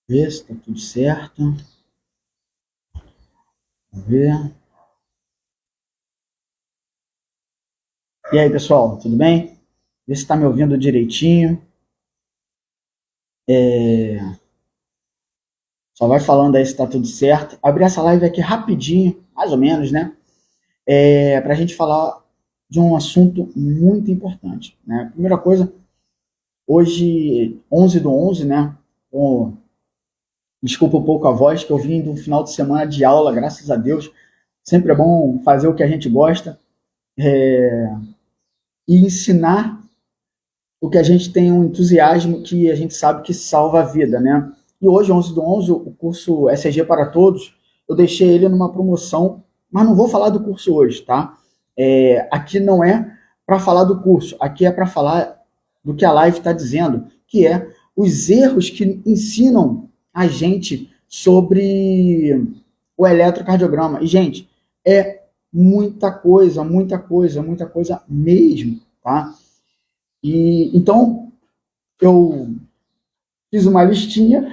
Ver se tá tudo certo. Vamos ver. E aí, pessoal, tudo bem? Vê se está me ouvindo direitinho. Só vai falando aí se está tudo certo. Abri essa live aqui rapidinho, mais ou menos, né? Para a gente falar de um assunto muito importante, né? Primeira coisa, hoje, 11/11, né? Bom, desculpa um pouco a voz, que eu vim de um final de semana de aula, graças a Deus. Sempre é bom fazer o que a gente gosta e ensinar o que a gente tem um entusiasmo que a gente sabe que salva a vida, né? E hoje, 11/11, o curso SG para Todos, eu deixei ele numa promoção, mas não vou falar do curso hoje, tá? Aqui não é para falar do curso, aqui é para falar do que a live está dizendo, que é os erros que ensinam a gente sobre o eletrocardiograma. E, gente, é muita coisa, muita coisa, muita coisa mesmo, tá? E então eu fiz uma listinha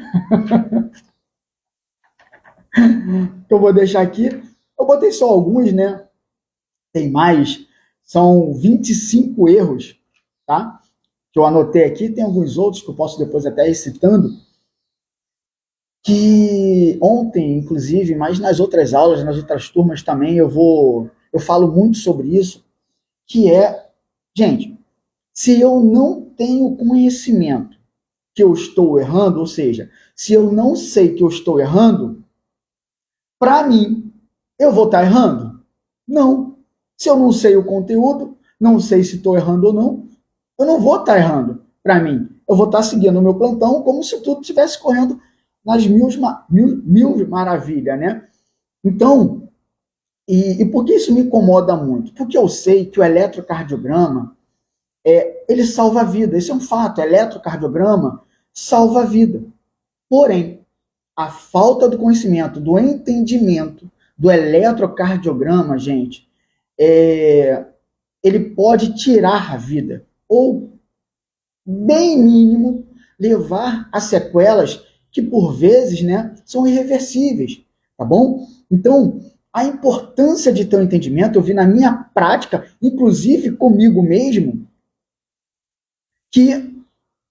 que eu vou deixar aqui. Eu botei só alguns, né? Tem mais. São 25 erros, tá? Que eu anotei aqui. Tem alguns outros que eu posso depois até ir citando. Que ontem, inclusive, mas nas outras aulas, nas outras turmas também, eu falo muito sobre isso, que é, gente, se eu não tenho conhecimento que eu estou errando, ou seja, se eu não sei que eu estou errando, para mim, eu vou estar errando? Não. Se eu não sei o conteúdo, não sei se estou errando ou não, eu não vou estar errando para mim. Eu vou estar seguindo o meu plantão como se tudo estivesse correndo nas mil maravilhas, né? Então, e por que isso me incomoda muito? Porque eu sei que o eletrocardiograma, ele salva a vida. Isso é um fato. O eletrocardiograma salva a vida. Porém, a falta do conhecimento, do entendimento do eletrocardiograma, gente, ele pode tirar a vida, ou, bem mínimo, levar a sequelas que, por vezes, né, são irreversíveis, tá bom? Então, a importância de ter um entendimento, eu vi na minha prática, inclusive comigo mesmo, que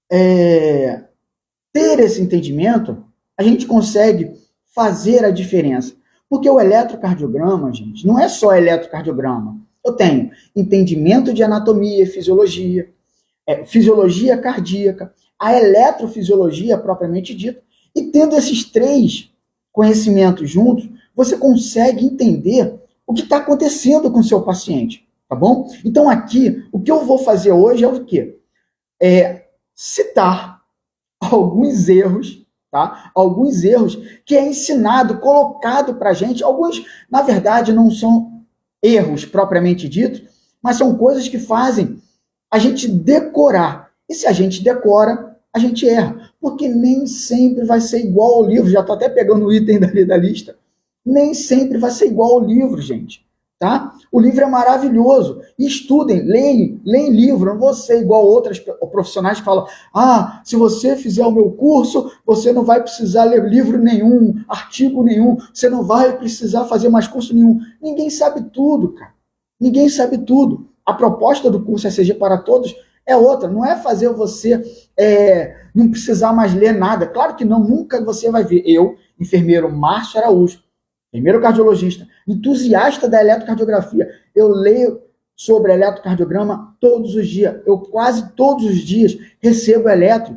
ter esse entendimento, a gente consegue fazer a diferença. Porque o eletrocardiograma, gente, não é só eletrocardiograma. Eu tenho entendimento de anatomia e fisiologia, fisiologia cardíaca, a eletrofisiologia propriamente dita, e tendo esses três conhecimentos juntos, você consegue entender o que está acontecendo com o seu paciente, tá bom? Então aqui, o que eu vou fazer hoje é o quê? Citar alguns erros, tá? Alguns erros que é ensinado, colocado para a gente. Alguns, na verdade, não são erros propriamente ditos, mas são coisas que fazem a gente decorar. E se a gente decora, a gente erra. Porque nem sempre vai ser igual ao livro. Já estou até pegando o item dali da lista. Nem sempre vai ser igual ao livro, gente. Tá? O livro é maravilhoso. Estudem, leem livro. Não vou ser igual outras profissionais que falam: se você fizer o meu curso, você não vai precisar ler livro nenhum, artigo nenhum, você não vai precisar fazer mais curso nenhum. Ninguém sabe tudo, cara. Ninguém sabe tudo. A proposta do curso SG para Todos é outra. Não é fazer você não precisar mais ler nada. Claro que não, nunca você vai ver. Eu, enfermeiro Márcio Araújo, primeiro cardiologista, entusiasta da eletrocardiografia. Eu leio sobre eletrocardiograma todos os dias. Eu quase todos os dias recebo eletro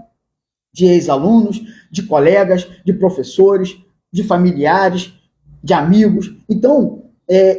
de ex-alunos, de colegas, de professores, de familiares, de amigos. Então,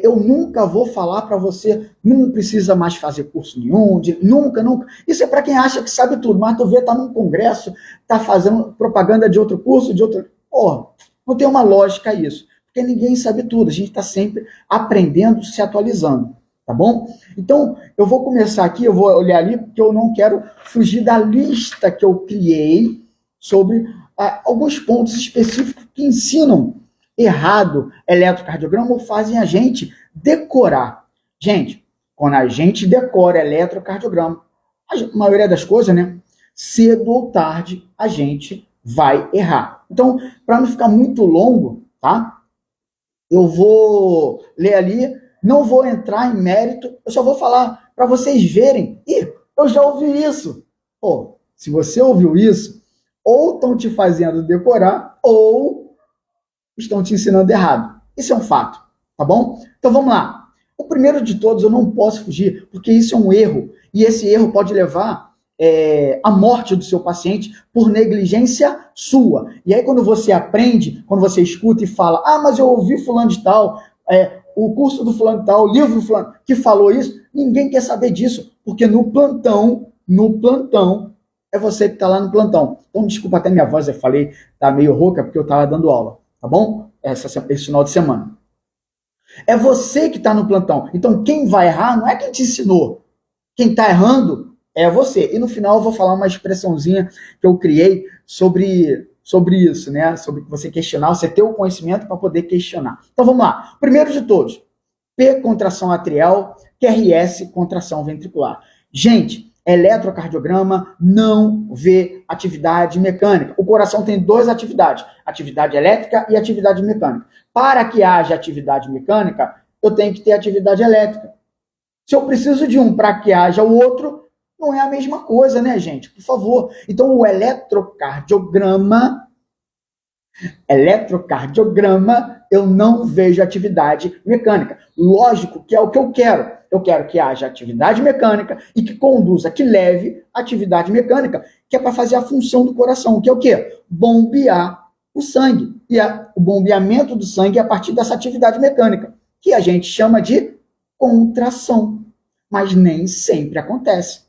eu nunca vou falar para você, não precisa mais fazer curso nenhum, nunca. Isso é para quem acha que sabe tudo, mas tu vê, tá num congresso, tá fazendo propaganda de outro curso, de outro... Porra, não tem uma lógica isso. Porque ninguém sabe tudo, a gente está sempre aprendendo, se atualizando, tá bom? Então, eu vou começar aqui, eu vou olhar ali, porque eu não quero fugir da lista que eu criei sobre alguns pontos específicos que ensinam errado eletrocardiograma ou fazem a gente decorar. Gente, quando a gente decora eletrocardiograma, a maioria das coisas, né? Cedo ou tarde, a gente vai errar. Então, para não ficar muito longo, tá? Eu vou ler ali, não vou entrar em mérito, eu só vou falar para vocês verem. Ih, eu já ouvi isso. Pô, se você ouviu isso, ou estão te fazendo decorar, ou estão te ensinando errado. Isso é um fato, tá bom? Então vamos lá. O primeiro de todos eu não posso fugir, porque isso é um erro, e esse erro pode levar à morte do seu paciente por negligência sua. E aí quando você aprende, quando você escuta e fala, ah, mas eu ouvi fulano de tal, o curso do fulano de tal, o livro do fulano que falou isso, ninguém quer saber disso, porque no plantão, é você que está lá no plantão. Então, desculpa até minha voz, eu falei, tá meio rouca, porque eu estava dando aula, tá bom? Esse final de semana. É você que está no plantão. Então, quem vai errar não é quem te ensinou. Quem está errando é você. E no final eu vou falar uma expressãozinha que eu criei sobre isso, né? Sobre você questionar, você ter o conhecimento para poder questionar. Então, vamos lá. Primeiro de todos, P, contração atrial, QRS, contração ventricular. Gente, eletrocardiograma não vê atividade mecânica. O coração tem duas atividades, atividade elétrica e atividade mecânica. Para que haja atividade mecânica, eu tenho que ter atividade elétrica. Se eu preciso de um para que haja o outro, não é a mesma coisa, né, gente? Por favor. Então, o eletrocardiograma, eu não vejo atividade mecânica. Lógico que é o que eu quero. Eu quero que haja atividade mecânica e que conduza, que leve atividade mecânica, que é para fazer a função do coração, que é o quê? Bombear o sangue. E o bombeamento do sangue é a partir dessa atividade mecânica, que a gente chama de contração. Mas nem sempre acontece.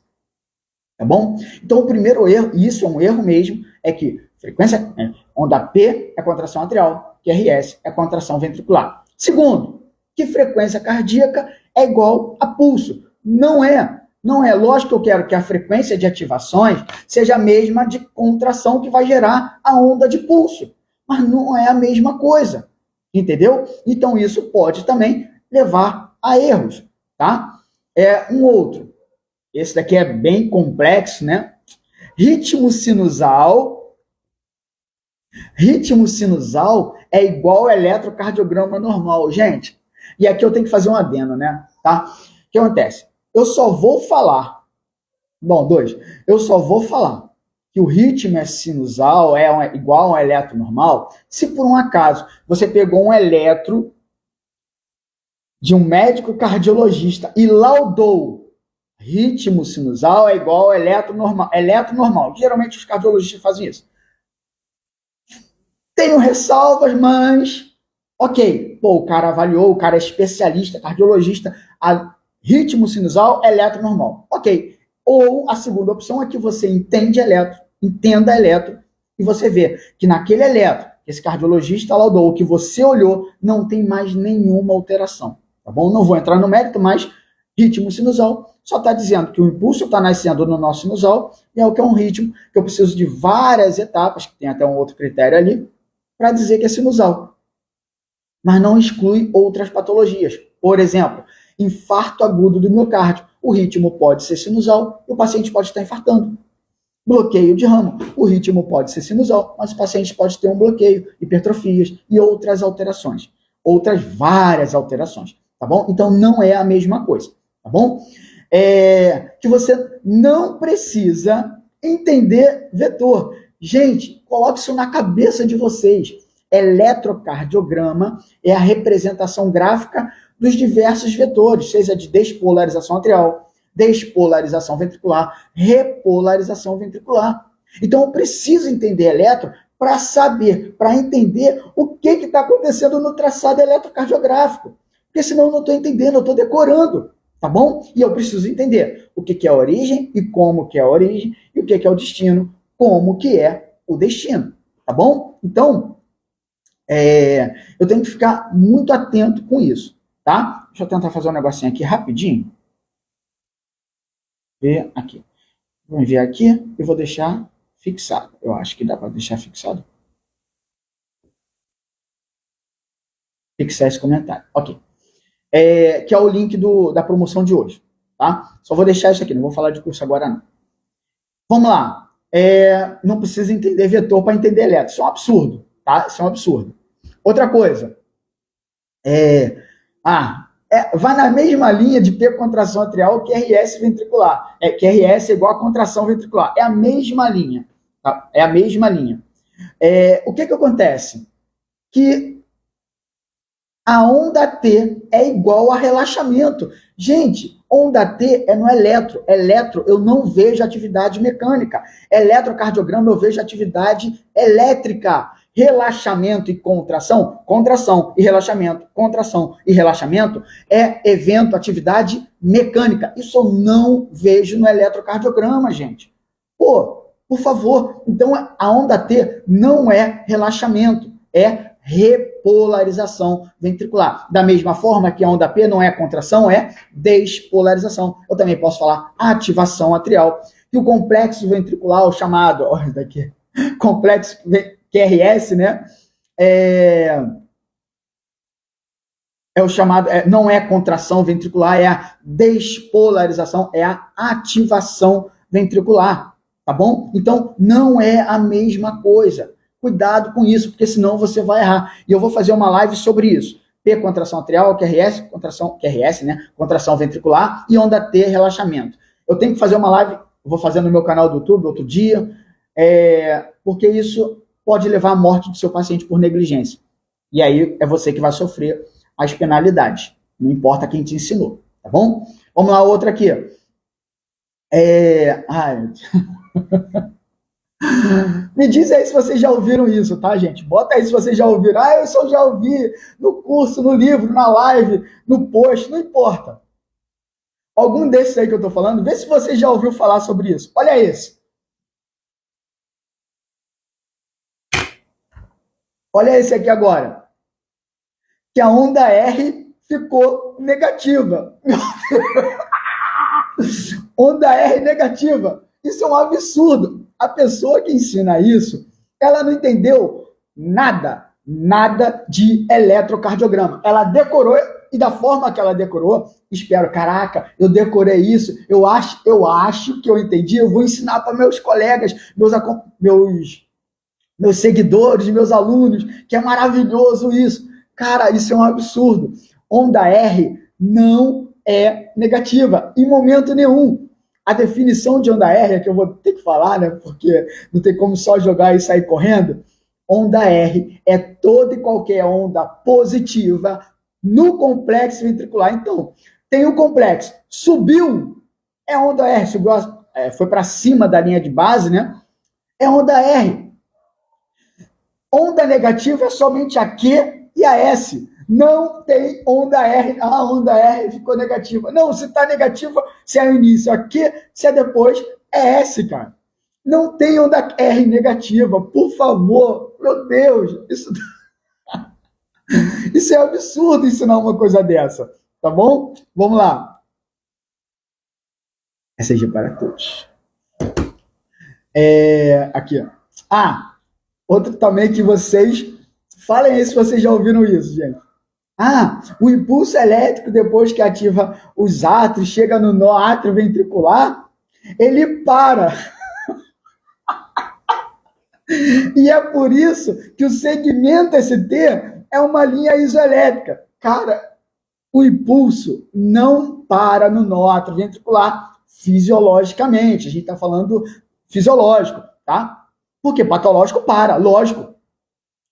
Tá bom? Então, o primeiro erro, e isso é um erro mesmo, é que frequência, onda P é contração atrial, QRS é contração ventricular. Segundo, que frequência cardíaca é igual a pulso. Não é. Não é. Lógico que eu quero que a frequência de ativações seja a mesma de contração que vai gerar a onda de pulso. Mas não é a mesma coisa. Entendeu? Então, isso pode também levar a erros. Tá? Um outro. Esse daqui é bem complexo, né? Ritmo sinusal é igual ao eletrocardiograma normal, gente. E aqui eu tenho que fazer um adendo, né? Tá? O que acontece? Eu só vou falar que o ritmo sinusal é igual a um eletro normal se por um acaso você pegou um eletro de um médico cardiologista e laudou ritmo sinusal é igual ao eletro normal. Geralmente os cardiologistas fazem isso. Tenho ressalvas, mas ok. Pô, o cara avaliou, o cara é especialista, cardiologista, ritmo sinusal, eletro normal. Ok. Ou a segunda opção é que você entenda eletro, e você vê que naquele eletro, que esse cardiologista laudou, que você olhou, não tem mais nenhuma alteração. Tá bom? Não vou entrar no mérito, mas ritmo sinusal só está dizendo que o impulso está nascendo no nosso sinusal, e é o que é um ritmo, que eu preciso de várias etapas, que tem até um outro critério ali, para dizer que é sinusal. Mas não exclui outras patologias. Por exemplo, infarto agudo do miocárdio. O ritmo pode ser sinusal e o paciente pode estar infartando. Bloqueio de ramo. O ritmo pode ser sinusal, mas o paciente pode ter um bloqueio, hipertrofias e outras alterações. Outras várias alterações. Tá bom? Então não é a mesma coisa. Tá bom? Que você não precisa entender vetor. Gente, coloque isso na cabeça de vocês. Eletrocardiograma é a representação gráfica dos diversos vetores, seja de despolarização atrial, despolarização ventricular, repolarização ventricular. Então, eu preciso entender eletro para saber, para entender o que está acontecendo no traçado eletrocardiográfico. Porque senão eu não estou entendendo, eu estou decorando. Tá bom? E eu preciso entender o que é a origem e como que é a origem, e o que é o destino, como que é o destino. Tá bom? Então, eu tenho que ficar muito atento com isso. Tá? Deixa eu tentar fazer um negocinho aqui rapidinho. Ver aqui. Vou enviar aqui e vou deixar fixado. Eu acho que dá para deixar fixado. Fixar esse comentário. Ok. Que é o link da promoção de hoje. Tá? Só vou deixar isso aqui, não vou falar de curso agora não. Vamos lá. não precisa entender vetor para entender elétron. Isso é um absurdo, tá? Isso é um absurdo. Outra coisa, vai na mesma linha de P contração atrial que RS ventricular. Que RS é igual a contração ventricular. É a mesma linha. Tá? É a mesma linha. O que acontece? Que a onda T é igual a relaxamento. Gente, onda T é no eletro. Eletro, eu não vejo atividade mecânica. Eletrocardiograma, eu vejo atividade elétrica. Relaxamento e contração, contração e relaxamento, contração e relaxamento é evento, atividade mecânica. Isso eu não vejo no eletrocardiograma, gente. Pô, por favor. Então, a onda T não é relaxamento, é repolarização ventricular. Da mesma forma que a onda P não é contração, é despolarização. Eu também posso falar ativação atrial. E o complexo ventricular, o chamado, olha daqui, complexo QRS, né? É o chamado, não é contração ventricular, é a despolarização, é a ativação ventricular, tá bom? Então, não é a mesma coisa. Cuidado com isso, porque senão você vai errar. E eu vou fazer uma live sobre isso. P, contração atrial, QRS, contração, QRS, né? Contração ventricular e onda T, relaxamento. Eu tenho que fazer uma live, vou fazer no meu canal do YouTube outro dia, porque isso pode levar à morte do seu paciente por negligência. E aí é você que vai sofrer as penalidades. Não importa quem te ensinou, tá bom? Vamos lá, outra aqui. Me diz aí se vocês já ouviram isso, tá, gente? Bota aí se vocês já ouviram. Eu só já ouvi no curso, no livro, na live, no post, não importa. Algum desses aí que eu tô falando, vê se você já ouviu falar sobre isso. Olha esse. Olha esse aqui agora. Que a onda R ficou negativa. Onda R negativa. Isso é um absurdo. A pessoa que ensina isso, ela não entendeu nada de eletrocardiograma. Ela decorou, e da forma que ela decorou, espero, caraca, eu decorei isso, eu acho que eu entendi, eu vou ensinar para meus colegas, meus seguidores, meus alunos, que é maravilhoso isso. Cara, isso é um absurdo. Onda R não é negativa, em momento nenhum. A definição de onda R, que eu vou ter que falar, né, porque não tem como só jogar e sair correndo. Onda R é toda e qualquer onda positiva no complexo ventricular. Então, tem um complexo, subiu, é onda R, subiu, foi para cima da linha de base, né? É onda R. Onda negativa é somente a Q e a S. Não tem onda R. A onda R ficou negativa. Não, se está negativa, se é o início aqui, se é depois, é S, cara. Não tem onda R negativa, por favor. Meu Deus, isso é absurdo ensinar uma coisa dessa. Tá bom? Vamos lá. SG para todos. Aqui, ó. Outro também que vocês... Falem aí se vocês já ouviram isso, gente. O impulso elétrico, depois que ativa os átrios, chega no nó átrio ventricular, ele para. E é por isso que o segmento ST é uma linha isoelétrica. Cara, o impulso não para no nó átrio ventricular fisiologicamente. A gente está falando fisiológico, tá? Porque patológico para, lógico.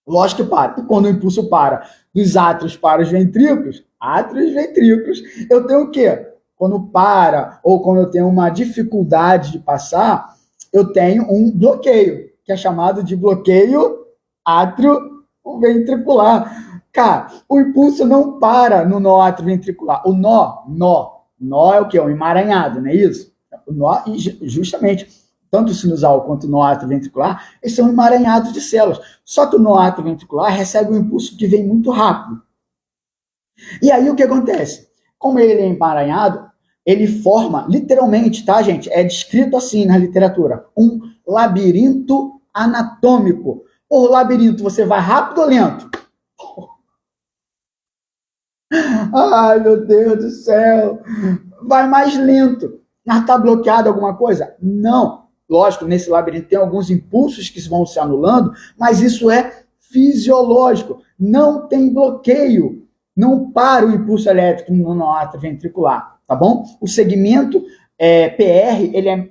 Lógico que para. E quando o impulso para dos átrios para os ventrículos, átrios e ventrículos, eu tenho o quê? Quando para, ou quando eu tenho uma dificuldade de passar, eu tenho um bloqueio, que é chamado de bloqueio átrio-ventricular. Cara, o impulso não para no nó átrio-ventricular. O nó é o quê? Um emaranhado, não é isso? O nó, justamente, tanto o sinusal quanto o nó átrio-ventricular, eles são emaranhados de células. Só que o nó átrio-ventricular recebe um impulso que vem muito rápido. E aí o que acontece? Como ele é emaranhado, ele forma, literalmente, tá, gente? É descrito assim na literatura, um labirinto anatômico. Por labirinto, você vai rápido ou lento? Ai, meu Deus do céu! Vai mais lento. Mas está bloqueado alguma coisa? Não. lógico, nesse labirinto tem alguns impulsos que vão se anulando, mas isso é fisiológico. Não tem bloqueio. Não para o impulso elétrico no nó atrioventricular, tá bom? O segmento PR,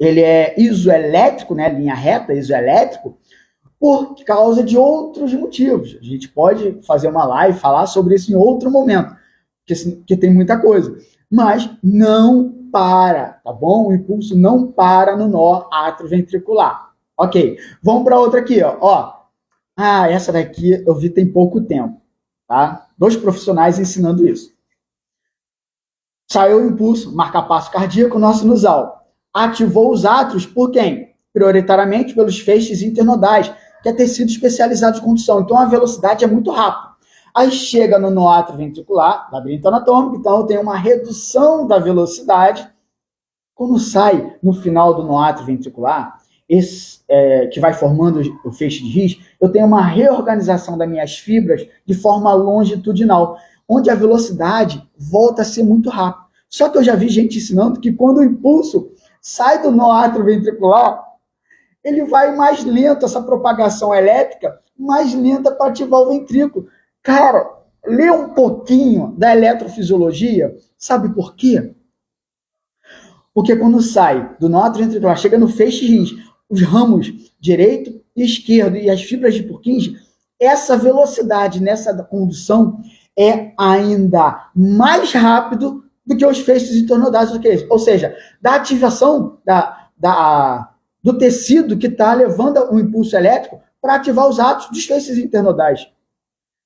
ele é isoelétrico, né? Linha reta, isoelétrico, por causa de outros motivos. A gente pode fazer uma live e falar sobre isso em outro momento, que tem muita coisa. Mas não para, tá bom? O impulso não para no nó atrioventricular. Ok, vamos para outra aqui, ó. Essa daqui eu vi tem pouco tempo, tá? 2 profissionais ensinando isso. Saiu o impulso, marca-passo cardíaco, nó sinusal. Ativou os átrios por quem? Prioritariamente pelos feixes internodais, que é tecido especializado de condução. Então a velocidade é muito rápida. Aí chega no nó atrioventricular, labirinto anatômico, então eu tenho uma redução da velocidade. Quando sai no final do nó atrioventricular, que vai formando o feixe de His, eu tenho uma reorganização das minhas fibras de forma longitudinal, onde a velocidade volta a ser muito rápida. Só que eu já vi gente ensinando que quando o impulso sai do nó atrioventricular, ele vai mais lento, essa propagação elétrica, mais lenta para ativar o ventrículo. Cara, lê um pouquinho da eletrofisiologia, sabe por quê? Porque quando sai do nó atrioventricular, chega no feixe His, os ramos direito e esquerdo e as fibras de Purkinje, essa velocidade nessa condução é ainda mais rápido do que os feixes internodais, ou seja, da ativação do tecido que está levando o impulso elétrico para ativar os átomos dos feixes internodais.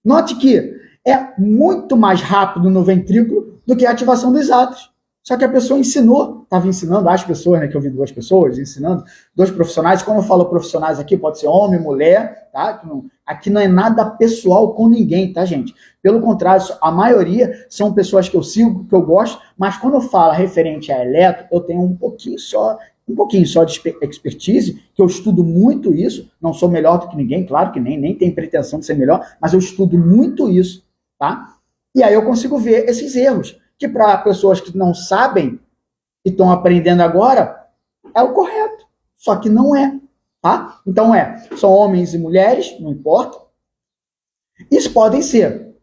Note que é muito mais rápido no ventrículo do que a ativação dos átomos. Só que a pessoa estava ensinando as pessoas, né, que eu vi 2 pessoas ensinando, 2 profissionais. Quando eu falo profissionais aqui, pode ser homem, mulher, tá? Aqui não é nada pessoal com ninguém, tá, gente? Pelo contrário, a maioria são pessoas que eu sigo, que eu gosto, mas quando eu falo referente a eletro, eu tenho um pouquinho só de expertise, que eu estudo muito isso, não sou melhor do que ninguém, claro que nem tenho pretensão de ser melhor, mas eu estudo muito isso, tá? E aí eu consigo ver esses erros, que para pessoas que não sabem e estão aprendendo agora, é o correto. Só que não é, tá? Então são homens e mulheres, não importa. Isso podem ser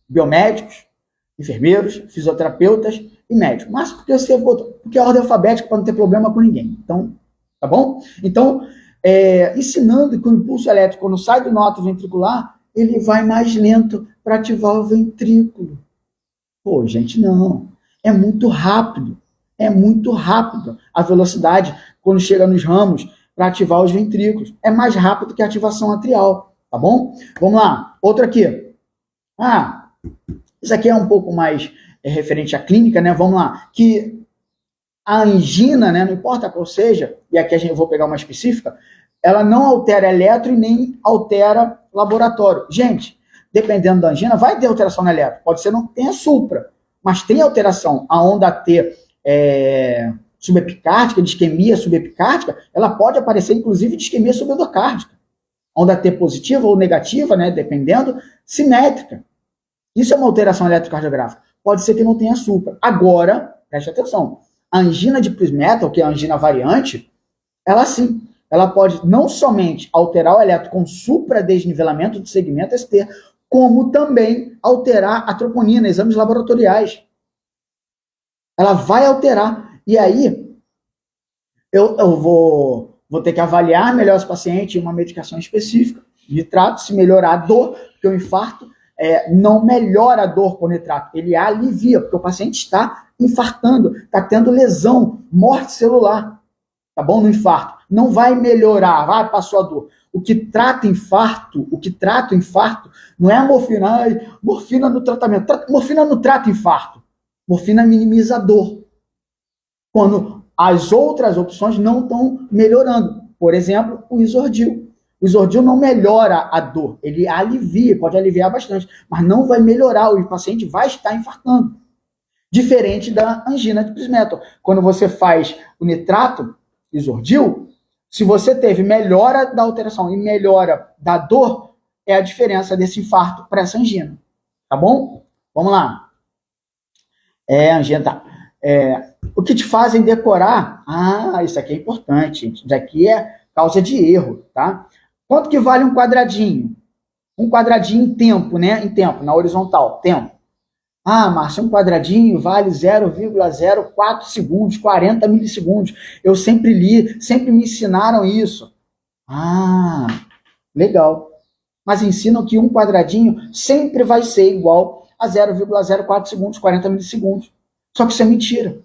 biomédicos, enfermeiros, fisioterapeutas e médicos. Mas porque é ordem alfabética para não ter problema com ninguém. Então, tá bom? Então, ensinando que o impulso elétrico, quando sai do nó atrioventricular, ele vai mais lento para ativar o ventrículo. Pô, gente, não. É muito rápido. É muito rápido a velocidade quando chega nos ramos para ativar os ventrículos. É mais rápido que a ativação atrial, tá bom? Vamos lá. Outro aqui. Isso aqui é um pouco mais referente à clínica, né? Vamos lá. Que a angina, né? Não importa qual seja, e aqui eu vou pegar uma específica, ela não altera eletro e nem altera laboratório. Gente, dependendo da angina, vai ter alteração no eletro. Pode ser não tenha supra, mas tem alteração. A onda T subepicárdica, de isquemia subepicárdica, ela pode aparecer, inclusive, de isquemia subendocárdica. Onda T positiva ou negativa, né, dependendo, simétrica. Isso é uma alteração eletrocardiográfica. Pode ser que não tenha supra. Agora, preste atenção, a angina de Prinzmetal, que é a angina variante, ela sim, ela pode não somente alterar o eletro com supradesnivelamento do segmento ST, como também alterar a troponina, exames laboratoriais. Ela vai alterar. E aí, eu vou ter que avaliar melhor esse paciente em uma medicação específica. Nitrato, se melhorar a dor, porque o infarto não melhora a dor com nitrato, ele alivia, porque o paciente está infartando, está tendo lesão, morte celular, tá bom? No infarto. Não vai melhorar, passou a dor. O que trata o infarto, não é a morfina, morfina no tratamento. Morfina não trata infarto. Morfina minimiza a dor. Quando as outras opções não estão melhorando. Por exemplo, o Isordil. O Isordil não melhora a dor, ele alivia, pode aliviar bastante, mas não vai melhorar, o paciente vai estar infartando. Diferente da angina de Prinzmetal. Quando você faz o nitrato, Isordil, se você teve melhora da alteração e melhora da dor, é a diferença desse infarto para essa angina. Tá bom? Vamos lá. Angina, tá. O que te fazem decorar? Ah, isso aqui é importante, gente. Isso aqui é causa de erro, tá? Quanto que vale um quadradinho? Um quadradinho em tempo, né? Em tempo, na horizontal, tempo. Ah, Márcio, um quadradinho vale 0,04 segundos, 40 milissegundos. Eu sempre li, sempre me ensinaram isso. Ah, legal. Mas ensinam que um quadradinho sempre vai ser igual a 0,04 segundos, 40 milissegundos. Só que isso é mentira.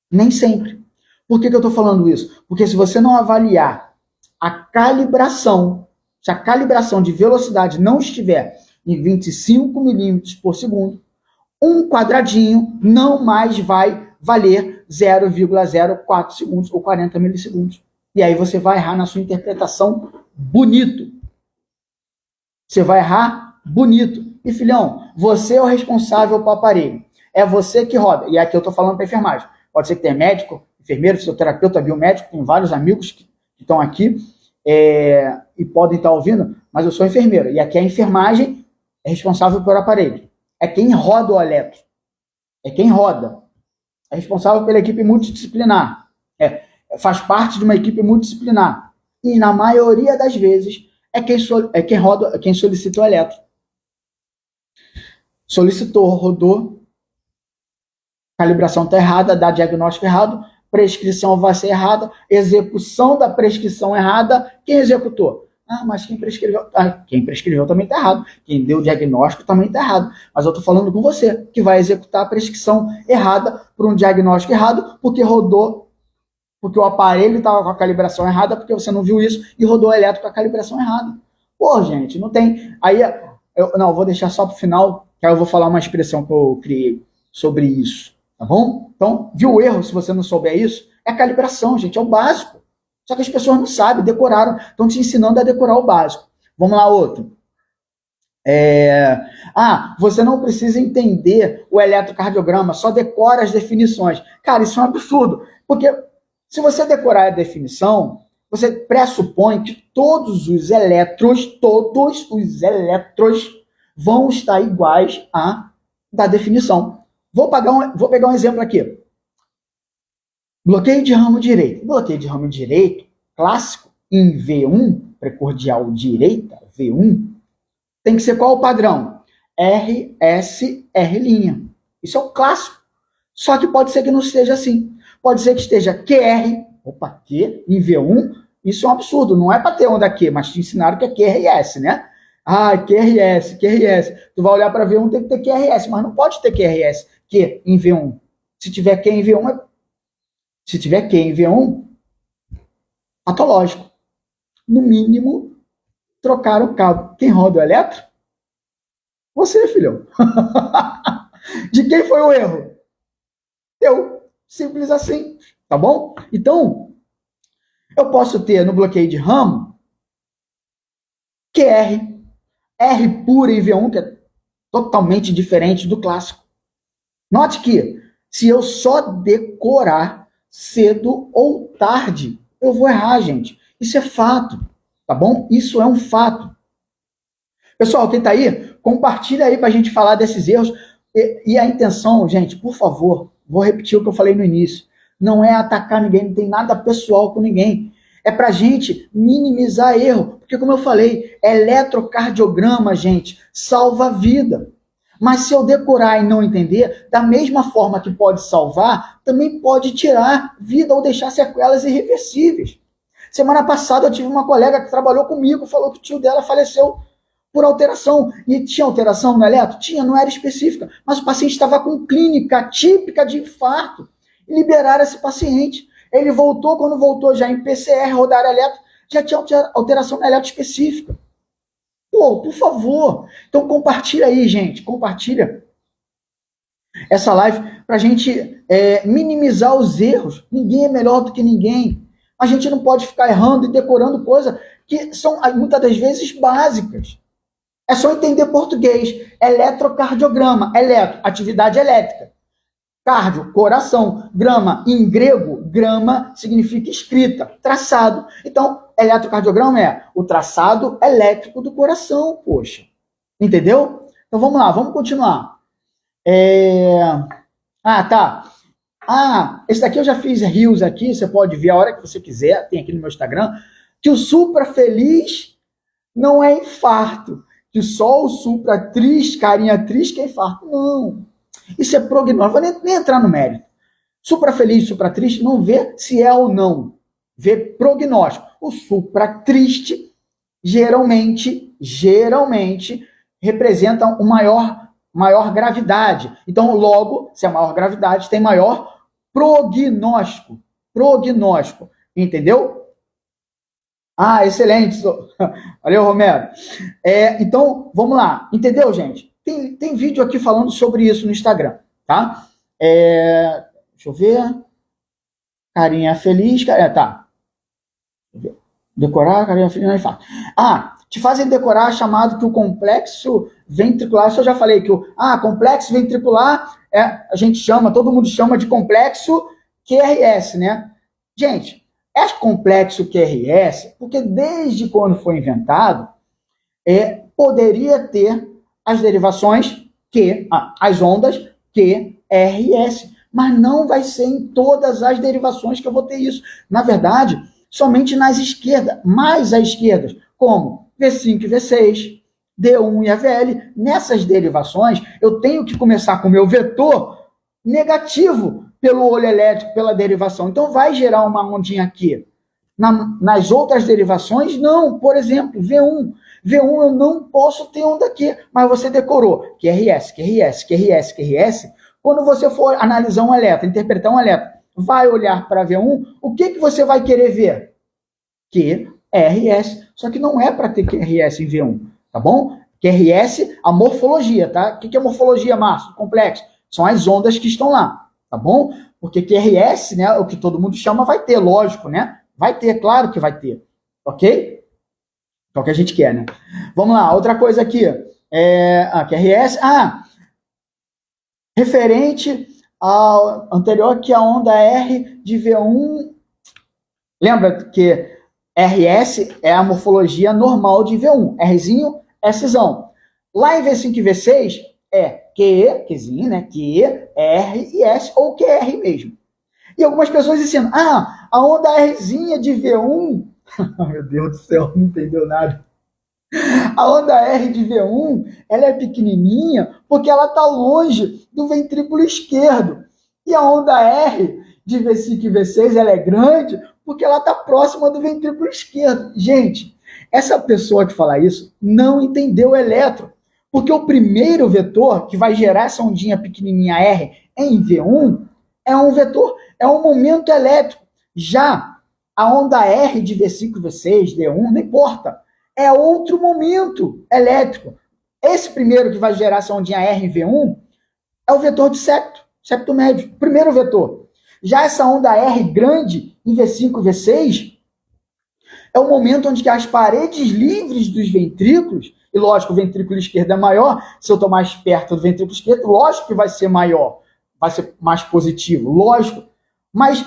Nem sempre. Por que eu estou falando isso? Porque se você não avaliar a calibração, se a calibração de velocidade não estiver em 25 milímetros por segundo, um quadradinho não mais vai valer 0,04 segundos ou 40 milissegundos. E aí você vai errar na sua interpretação bonito. Você vai errar bonito. E filhão, você é o responsável pelo aparelho. É você que roda. E aqui eu estou falando para enfermagem. Pode ser que tenha médico, enfermeiro, fisioterapeuta, biomédico, tem vários amigos que estão aqui e podem estar ouvindo, mas eu sou enfermeiro. E aqui a enfermagem é responsável pelo aparelho. É quem roda o eletro. É quem roda. É responsável pela equipe multidisciplinar. Faz parte de uma equipe multidisciplinar. E, na maioria das vezes, quem roda, quem solicita o eletro. Solicitou, rodou, calibração está errada, dá diagnóstico errado, prescrição vai ser errada, execução da prescrição errada, quem executou? Ah, mas quem prescreveu? Quem prescreveu também está errado. Quem deu o diagnóstico também está errado. Mas eu estou falando com você, que vai executar a prescrição errada por um diagnóstico errado, porque rodou, porque o aparelho estava com a calibração errada, porque você não viu isso e rodou o elétrico com a calibração errada. Pô, gente, não tem. Aí, eu vou deixar só para o final, que aí eu vou falar uma expressão que eu criei sobre isso. Tá bom? Então, viu o erro, se você não souber isso? É a calibração, gente, é o básico. Só que as pessoas não sabem, decoraram, estão te ensinando a decorar o básico. Vamos lá, outro. Você não precisa entender o eletrocardiograma, só decora as definições. Cara, isso é um absurdo, porque se você decorar a definição, você pressupõe que todos os elétrons vão estar iguais à da definição. Vou pegar um exemplo aqui. Bloqueio de ramo direito. Bloqueio de ramo direito, clássico, em V1, precordial direita, V1, tem que ser qual o padrão? RS, R'. Isso é o clássico. Só que pode ser que não esteja assim. Pode ser que esteja QR, Q, em V1, isso é um absurdo. Não é para ter onda Q, mas te ensinaram que é QRS, né? QRS. Tu vai olhar para V1, tem que ter QRS, mas não pode ter QRS, Q em V1. Se tiver Q em V1, patológico. No mínimo, trocaram o cabo. Quem roda o eletro? Você, filhão. De quem foi o erro? Eu. Simples assim. Tá bom? Então, eu posso ter no bloqueio de ramo QR, R pura em V1, que é totalmente diferente do clássico. Note que, se eu só decorar cedo ou tarde, eu vou errar, gente. Isso é fato, tá bom? Isso é um fato. Pessoal, quem tá aí, compartilha aí pra gente falar desses erros. E a intenção, gente, por favor, vou repetir o que eu falei no início, não é atacar ninguém, não tem nada pessoal com ninguém. É pra gente minimizar erro. Porque, como eu falei, eletrocardiograma, gente, salva a vida. Mas se eu decorar e não entender, da mesma forma que pode salvar, também pode tirar vida ou deixar sequelas irreversíveis. Semana passada eu tive uma colega que trabalhou comigo, falou que o tio dela faleceu por alteração. E tinha alteração no eletro? Tinha, não era específica. Mas o paciente estava com clínica típica de infarto. E liberaram esse paciente. Ele voltou, quando voltou já em PCR, rodar eletro, já tinha alteração no eletro específica. Pô, por favor. Então compartilha aí, gente. Compartilha essa live pra gente minimizar os erros. Ninguém é melhor do que ninguém. A gente não pode ficar errando e decorando coisas que são, muitas das vezes, básicas. É só entender português. Eletrocardiograma. Eletro, atividade elétrica. Cardio, coração. Grama, em grego, grama significa escrita, traçado. Então, eletrocardiograma é o traçado elétrico do coração, poxa. Entendeu? Então, vamos lá, vamos continuar. Tá. Esse daqui eu já fiz rios aqui, você pode ver a hora que você quiser, tem aqui no meu Instagram, que o supra feliz não é infarto, que só o supra triste, carinha triste, que é infarto. Não. Isso é prognóstico. Vou nem entrar no mérito. Supra feliz, supra triste, não vê se é ou não. Vê prognóstico. O supra triste, geralmente, representa uma maior gravidade. Então, logo, se é maior gravidade, tem maior prognóstico. Prognóstico. Entendeu? Excelente. Valeu, Romero. Então, vamos lá. Entendeu, gente? Tem vídeo aqui falando sobre isso no Instagram, tá? Deixa eu ver. Carinha feliz. Tá. Decorar, carinha feliz, não é fácil. Te fazem decorar chamado que o complexo ventricular, isso eu já falei, que o complexo ventricular, a gente chama, todo mundo chama de complexo QRS, né? Gente, é complexo QRS, porque desde quando foi inventado, poderia ter as derivações as ondas QRS, mas não vai ser em todas as derivações que eu vou ter isso. Na verdade, somente nas esquerdas, mais à esquerda, como V5 e V6, D1 e AVL. Nessas derivações, eu tenho que começar com o meu vetor negativo pelo olho elétrico, pela derivação. Então, vai gerar uma ondinha aqui. Nas outras derivações, não. Por exemplo, V1. V1 eu não posso ter onda aqui, mas você decorou QRS, QRS, QRS, QRS. Quando você for analisar um elétron, interpretar um elétron, vai olhar para V1, o que você vai querer ver? QRS. Só que não é para ter QRS em V1, tá bom? QRS, a morfologia, tá? O que é morfologia, Márcio? Complexo. São as ondas que estão lá, tá bom? Porque QRS, né, o que todo mundo chama, vai ter, lógico, né? Vai ter, claro que vai ter, ok? É o que a gente quer, né? Vamos lá, outra coisa aqui. QRS. Referente ao anterior, que a onda R de V1. Lembra que RS é a morfologia normal de V1. Rzinho, Szão. Lá em V5 e V6 é Qzinho, né? Q, R e S, ou QR mesmo. E algumas pessoas ensinam, a onda Rzinha de V1, meu Deus do céu, não entendeu nada. A onda R de V1, ela é pequenininha porque ela está longe do ventrículo esquerdo. E a onda R de V5 e V6, ela é grande porque ela está próxima do ventrículo esquerdo. Gente, essa pessoa que fala isso não entendeu o elétron. Porque o primeiro vetor que vai gerar essa ondinha pequenininha R em V1 é um vetor, é um momento elétrico. Já a onda R de V5, V6, D1, não importa. É outro momento elétrico. Esse primeiro que vai gerar essa ondinha R em V1 é o vetor de septo médio, primeiro vetor. Já essa onda R grande em V5 e V6 é o momento onde as paredes livres dos ventrículos, e lógico, o ventrículo esquerdo é maior, se eu estou mais perto do ventrículo esquerdo, lógico que vai ser maior, vai ser mais positivo, lógico. Mas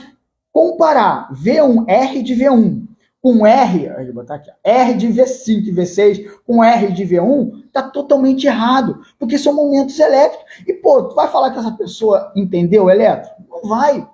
comparar V1, R de V1 com R, vou botar aqui, R de V5 e V6 com R de V1, está totalmente errado, porque são momentos elétricos. E, tu vai falar que essa pessoa entendeu o elétrico? Não vai.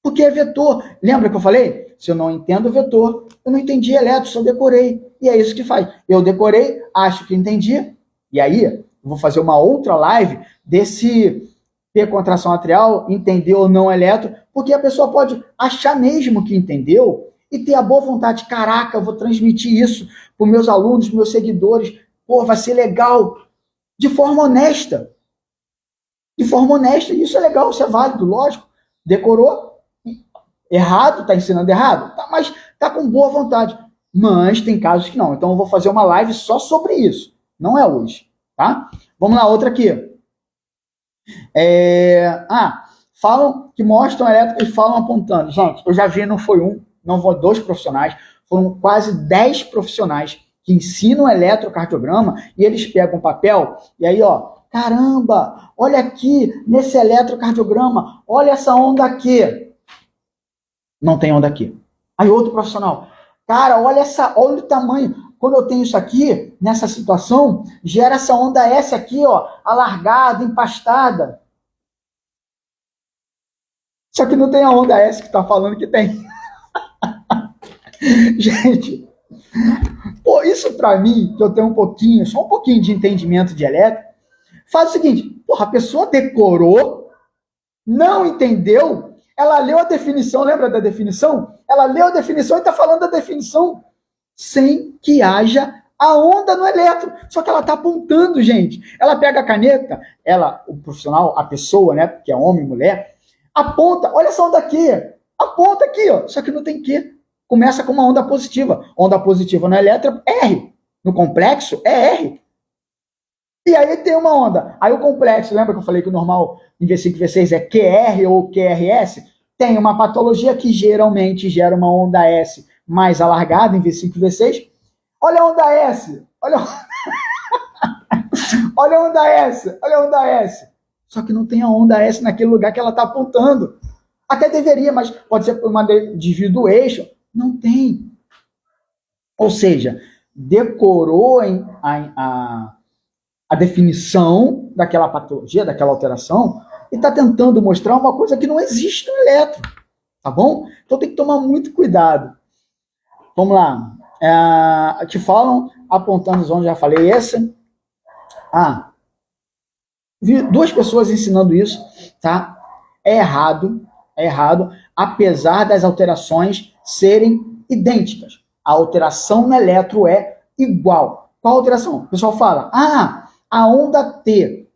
Porque é vetor. Lembra que eu falei? Se eu não entendo o vetor, eu não entendi elétron, só decorei. E é isso que faz. Eu decorei, acho que entendi, e aí eu vou fazer uma outra live desse ter contração atrial, entender ou não elétron, porque a pessoa pode achar mesmo que entendeu e ter a boa vontade, caraca, eu vou transmitir isso para os meus alunos, meus seguidores, vai ser legal, de forma honesta. De forma honesta, e isso é legal, isso é válido, lógico. Decorou, errado, está ensinando errado, mas está com boa vontade. Mas tem casos que não, então eu vou fazer uma live só sobre isso, não é hoje, tá? Vamos lá, outra aqui. Falam que mostram elétrica e falam apontando. Gente, eu já vi, não foi um, não foi 2 profissionais, foram quase 10 profissionais que ensinam eletrocardiograma e eles pegam papel e aí, caramba, olha aqui nesse eletrocardiograma, olha essa onda aqui. Não tem onda aqui. Aí outro profissional, cara, olha o tamanho. Quando eu tenho isso aqui, nessa situação, gera essa onda S aqui, alargada, empastada. Só que não tem a onda S que está falando que tem. Gente, pô, isso para mim, que eu tenho só um pouquinho de entendimento de elétrica, faz o seguinte, porra, a pessoa decorou, não entendeu, ela leu a definição, lembra da definição? Ela leu a definição e está falando da definição sem que haja a onda no elétron. Só que ela está apontando, gente. Ela pega a caneta, o profissional, a pessoa, né, que é homem, mulher, aponta, olha essa onda aqui, aponta aqui, ó, só que não tem que. Começa com uma onda positiva. Onda positiva no elétron, R. No complexo, é R. E aí tem uma onda. Aí o complexo, lembra que eu falei que o normal em V5 e V6 é QR ou QRS? Tem uma patologia que geralmente gera uma onda S mais alargada em V5 e V6. Olha a onda S. Olha a onda S. Olha a onda S. Só que não tem a onda S naquele lugar que ela está apontando. Até deveria, mas pode ser por uma desvio do eixo. Não tem. Ou seja, decorou a definição daquela patologia, daquela alteração, e está tentando mostrar uma coisa que não existe no elétron. Tá bom? Então tem que tomar muito cuidado. Vamos lá. Te falam, apontando as ondas, já falei essa. Vi 2 pessoas ensinando isso, tá? É errado, apesar das alterações serem idênticas. A alteração no elétron é igual. Qual a alteração? O pessoal fala, a onda T,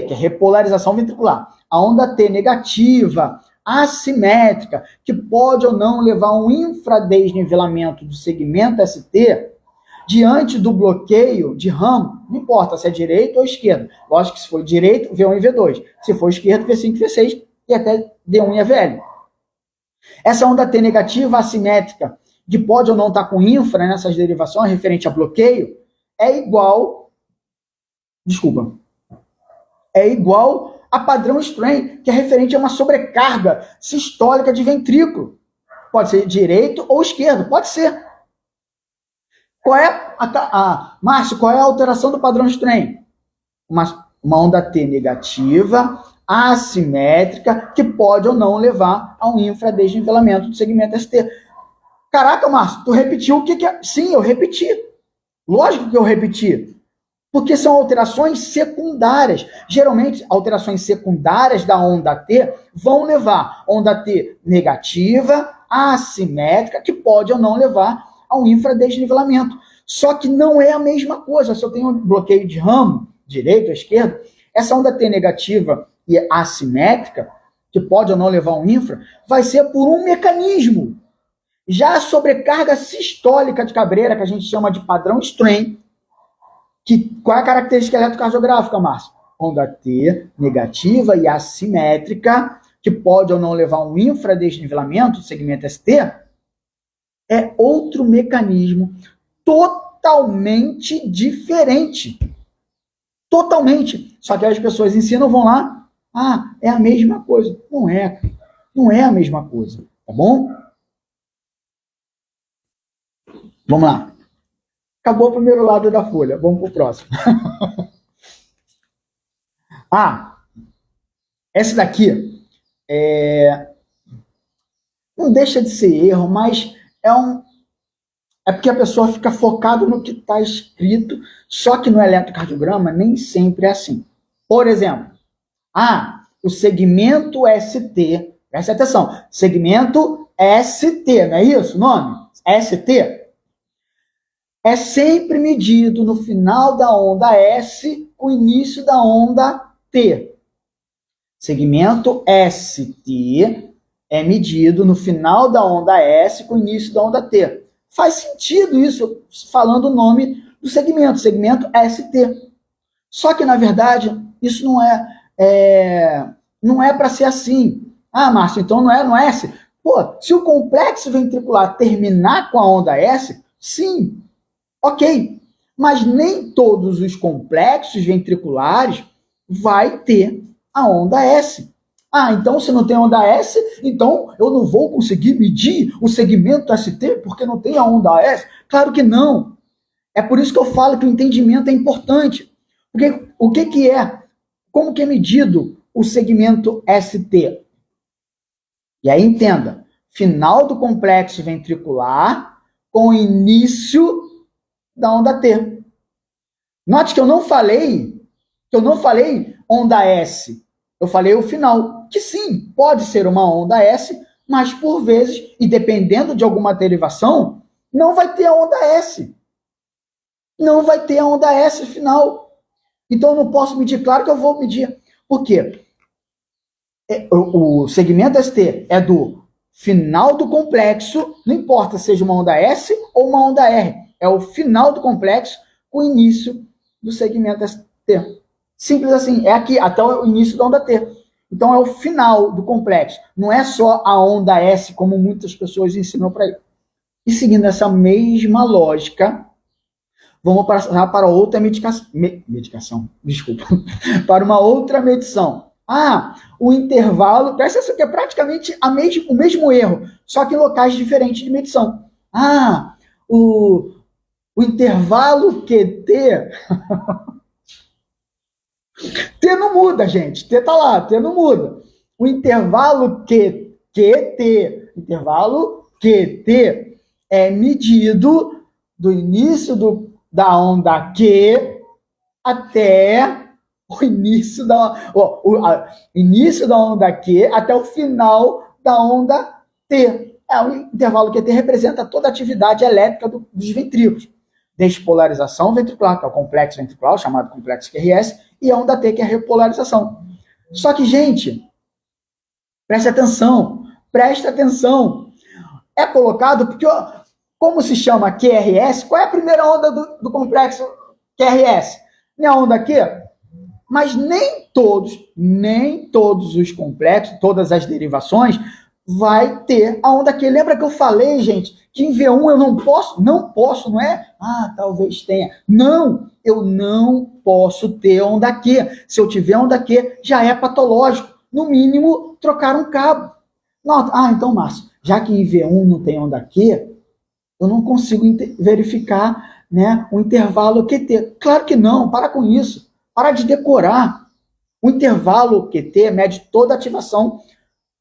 que é repolarização ventricular, a onda T negativa, assimétrica, que pode ou não levar a um infradesnivelamento do segmento ST, diante do bloqueio de ramo, não importa se é direito ou esquerdo. Lógico que se for direito, V1 e V2. Se for esquerdo, V5 e V6 e até D1 e AVL. Essa onda T negativa assimétrica, que pode ou não estar com infra nessas derivações referente a bloqueio, é igual a padrão strain, que é referente a uma sobrecarga sistólica de ventrículo. Pode ser direito ou esquerdo, pode ser. Qual é Márcio, qual é a alteração do padrão strain? Uma onda T negativa, assimétrica, que pode ou não levar a um infradesnivelamento do segmento ST. Caraca, Márcio, tu repetiu o que é? Sim, eu repeti. Lógico que eu repeti. Porque são alterações secundárias. Geralmente, alterações secundárias da onda T vão levar onda T negativa, assimétrica, que pode ou não levar a um infradesnivelamento. Só que não é a mesma coisa. Se eu tenho um bloqueio de ramo, direito ou esquerdo, essa onda T negativa e assimétrica, que pode ou não levar a um infra, vai ser por um mecanismo. Já a sobrecarga sistólica de Cabreira, que a gente chama de padrão strain, qual é a característica eletrocardiográfica, Márcio? Onda T negativa e assimétrica, que pode ou não levar a um infradesnivelamento do segmento ST, é outro mecanismo totalmente diferente. Totalmente. Só que as pessoas ensinam, vão lá, é a mesma coisa. Não é. Não é a mesma coisa. Tá bom? Vamos lá. Acabou o primeiro lado da folha. Vamos pro próximo. Essa daqui não deixa de ser erro, mas é porque a pessoa fica focada no que está escrito, só que no eletrocardiograma nem sempre é assim. Por exemplo, o segmento ST, presta atenção, segmento ST, não é isso o nome? ST. É sempre medido no final da onda S com o início da onda T. Segmento ST é medido no final da onda S com o início da onda T. Faz sentido isso, falando o nome do segmento ST. Só que, na verdade, isso não é para ser assim. Márcio, então não é no S? Pô, se o complexo ventricular terminar com a onda S, sim, ok. Mas nem todos os complexos ventriculares vai ter a onda S. Então se não tem onda S, então eu não vou conseguir medir o segmento ST porque não tem a onda S? Claro que não. É por isso que eu falo que o entendimento é importante. Porque o que é? Como que é medido o segmento ST? E aí entenda, final do complexo ventricular com início da onda T. Note que eu não falei onda S. Eu falei o final, que sim, pode ser uma onda S, mas por vezes, e dependendo de alguma derivação, não vai ter a onda S. Não vai ter a onda S final. Então eu não posso medir, claro que eu vou medir. Por quê? O segmento ST é do final do complexo, não importa seja uma onda S ou uma onda R, é o final do complexo com o início do segmento ST. Simples assim, é aqui, até o início da onda T. Então é o final do complexo, não é só a onda S, como muitas pessoas ensinam para ele. E seguindo essa mesma lógica, vamos passar para outra medicação, desculpa, para uma outra medição. O intervalo, presta atenção que é praticamente o mesmo erro, só que em locais diferentes de medição. O intervalo QT, T não muda, gente, T tá lá, T não muda. O intervalo QT é medido do início da onda Q até o início da onda Q até o final da onda T. O intervalo QT representa toda a atividade elétrica dos ventrículos. Despolarização ventricular, que é o complexo ventricular, chamado complexo QRS, e a onda T, que é a repolarização. Só que, gente, preste atenção. É colocado porque, como se chama QRS, qual é a primeira onda do complexo QRS? Não é a onda Q? Mas nem todos os complexos, todas as derivações, vai ter a onda Q. Lembra que eu falei, gente, que em V1 eu não posso, não é? Talvez tenha. Não, eu não posso ter onda Q. Se eu tiver onda Q, já é patológico. No mínimo, trocar um cabo. Então, Márcio, já que em V1 não tem onda Q, eu não consigo verificar, né, o intervalo QT. Claro que não, para com isso. Para de decorar. O intervalo QT mede toda a ativação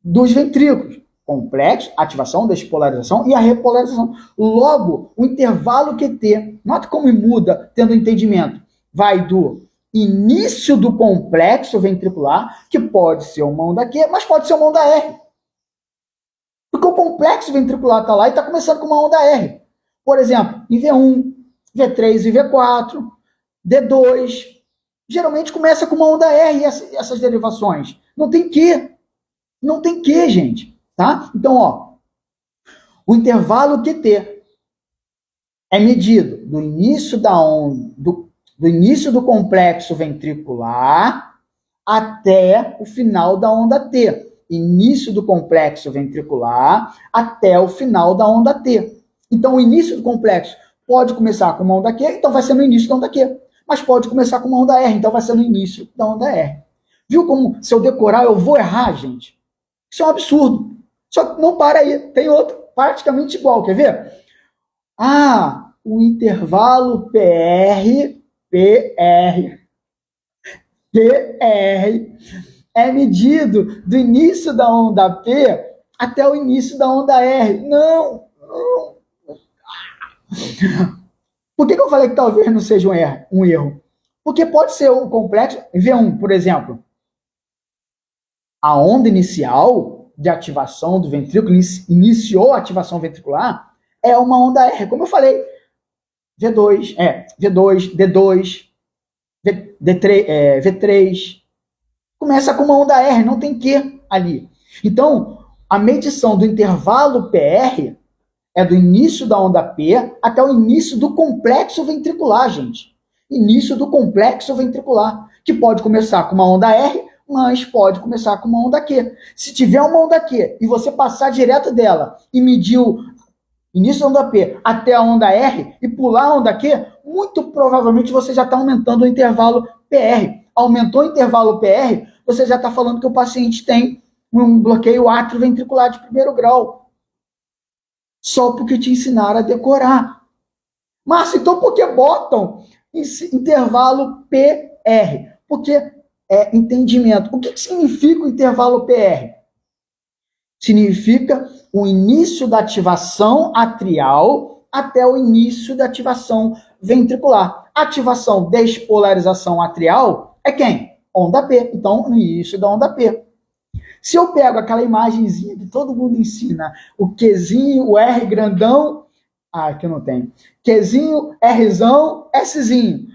dos ventrículos. Complexo, ativação, despolarização e a repolarização. Logo, o intervalo QT, nota como muda tendo entendimento, vai do início do complexo ventricular, que pode ser uma onda Q, mas pode ser uma onda R. Porque o complexo ventricular está lá e está começando com uma onda R. Por exemplo, em V1, V3 e V4, D2, geralmente começa com uma onda R essas derivações. Não tem Q. Não tem Q, gente. Tá? Então, o intervalo QT é medido do início do início do complexo ventricular até o final da onda T. Início do complexo ventricular até o final da onda T. Então, o início do complexo pode começar com uma onda Q, então vai ser no início da onda Q. Mas pode começar com uma onda R, então vai ser no início da onda R. Viu como, se eu decorar, eu vou errar, gente? Isso é um absurdo. Só que não para aí, tem outro praticamente igual, quer ver? O intervalo PR é medido do início da onda P até o início da onda R. Não. Por que eu falei que talvez não seja um erro? Porque pode ser um complexo. V1, por exemplo. A onda inicial de ativação do ventrículo, iniciou a ativação ventricular, é uma onda R. Como eu falei, V2, D2, V3, começa com uma onda R, não tem Q ali. Então, a medição do intervalo PR é do início da onda P até o início do complexo ventricular, gente. Início do complexo ventricular, que pode começar com uma onda R, mas pode começar com uma onda Q. Se tiver uma onda Q e você passar direto dela e medir o início da onda P até a onda R e pular a onda Q, muito provavelmente você já está aumentando o intervalo PR. Aumentou o intervalo PR, você já está falando que o paciente tem um bloqueio atrioventricular de primeiro grau. Só porque te ensinaram a decorar. Márcio, então por que botam esse intervalo PR? Porque entendimento. O que significa o intervalo PR? Significa o início da ativação atrial até o início da ativação ventricular. Ativação, despolarização atrial é quem? Onda P. Então, no início da onda P. Se eu pego aquela imagenzinha que todo mundo ensina, o Qzinho, o R grandão, aqui não tem, Qzinho, Rzão, Szinho.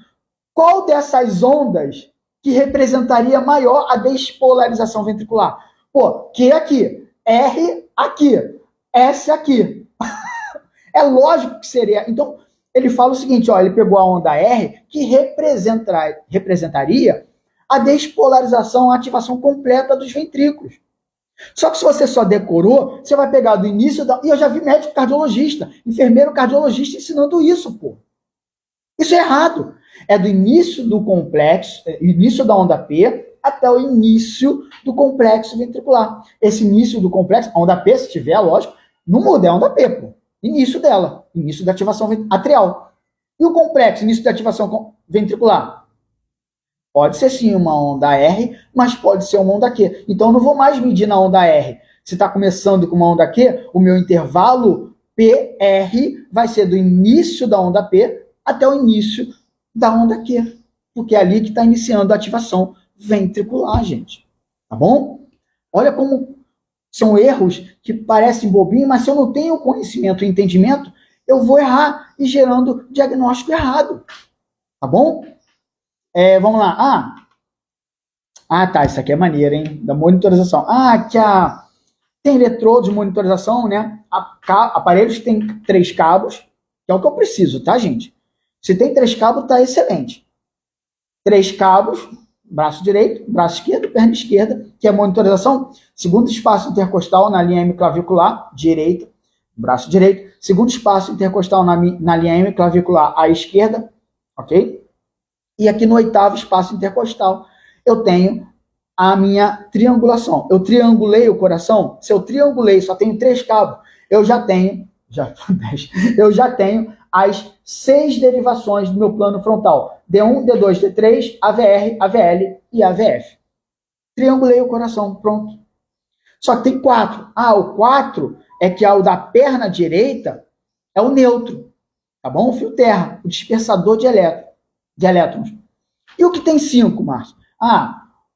Qual dessas ondas que representaria maior a despolarização ventricular? Pô, Q aqui, R aqui, S aqui. É lógico que seria. Então, ele fala o seguinte, ó, ele pegou a onda R, que representaria a despolarização, a ativação completa dos ventrículos. Só que se você só decorou, você vai pegar do início da... E eu já vi médico cardiologista, enfermeiro cardiologista ensinando isso, pô. Isso é errado. É do início do complexo, início da onda P, até o início do complexo ventricular. Esse início do complexo, a onda P, se tiver, lógico, não muda, é a onda P, pô. Início dela, início da ativação atrial. E o complexo, início da ativação ventricular? Pode ser sim uma onda R, mas pode ser uma onda Q. Então eu não vou mais medir na onda R. Se está começando com uma onda Q, o meu intervalo PR vai ser do início da onda P até o início da onda Q. Porque é ali que está iniciando a ativação ventricular, gente. Tá bom? Olha como são erros que parecem bobinhos, mas se eu não tenho conhecimento e entendimento, eu vou errar e gerando diagnóstico errado. Tá bom? Vamos lá. Tá, isso aqui é maneiro, hein? Da monitorização. Tem eletrodos de monitorização, né? Aparelhos que tem 3 cabos, que é o que eu preciso, tá, gente? Se tem 3 cabos, tá excelente. 3 cabos, braço direito, braço esquerdo, perna esquerda, que é monitorização. Segundo espaço intercostal na linha hemiclavicular, direita, braço direito. Segundo espaço intercostal na linha hemiclavicular à esquerda, ok? E aqui no 8º espaço intercostal, eu tenho a minha triangulação. Eu triangulei o coração. Se eu triangulei, só tenho 3 cabos, eu já tenho as 6 derivações do meu plano frontal. D1, D2, D3, AVR, AVL e AVF. Triangulei o coração, pronto. Só que tem 4. O 4 é que o da perna direita é o neutro, tá bom? O fio terra, o dispersador de elétrons. E o que tem 5, Márcio?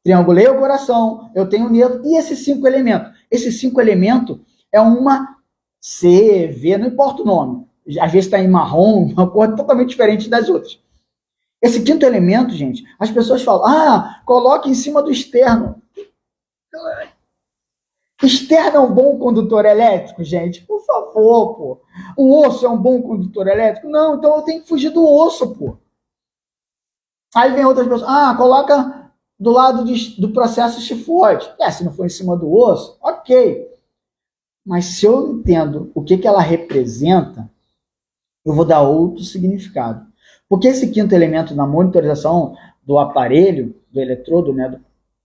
Triangulei o coração, eu tenho o neutro. E esses 5 elementos? Esses 5 elementos é uma C, V, não importa o nome. Às vezes está em marrom, uma cor totalmente diferente das outras. Esse 5º elemento, gente, as pessoas falam, coloque em cima do externo. Externo é um bom condutor elétrico, gente? Por favor, pô. O osso é um bom condutor elétrico? Não, então eu tenho que fugir do osso, pô. Aí vem outras pessoas, coloca do lado do processo chifoide. Se não for em cima do osso, ok. Mas se eu entendo o que ela representa, eu vou dar outro significado. Porque esse 5º elemento na monitorização do aparelho, do eletrodo, né,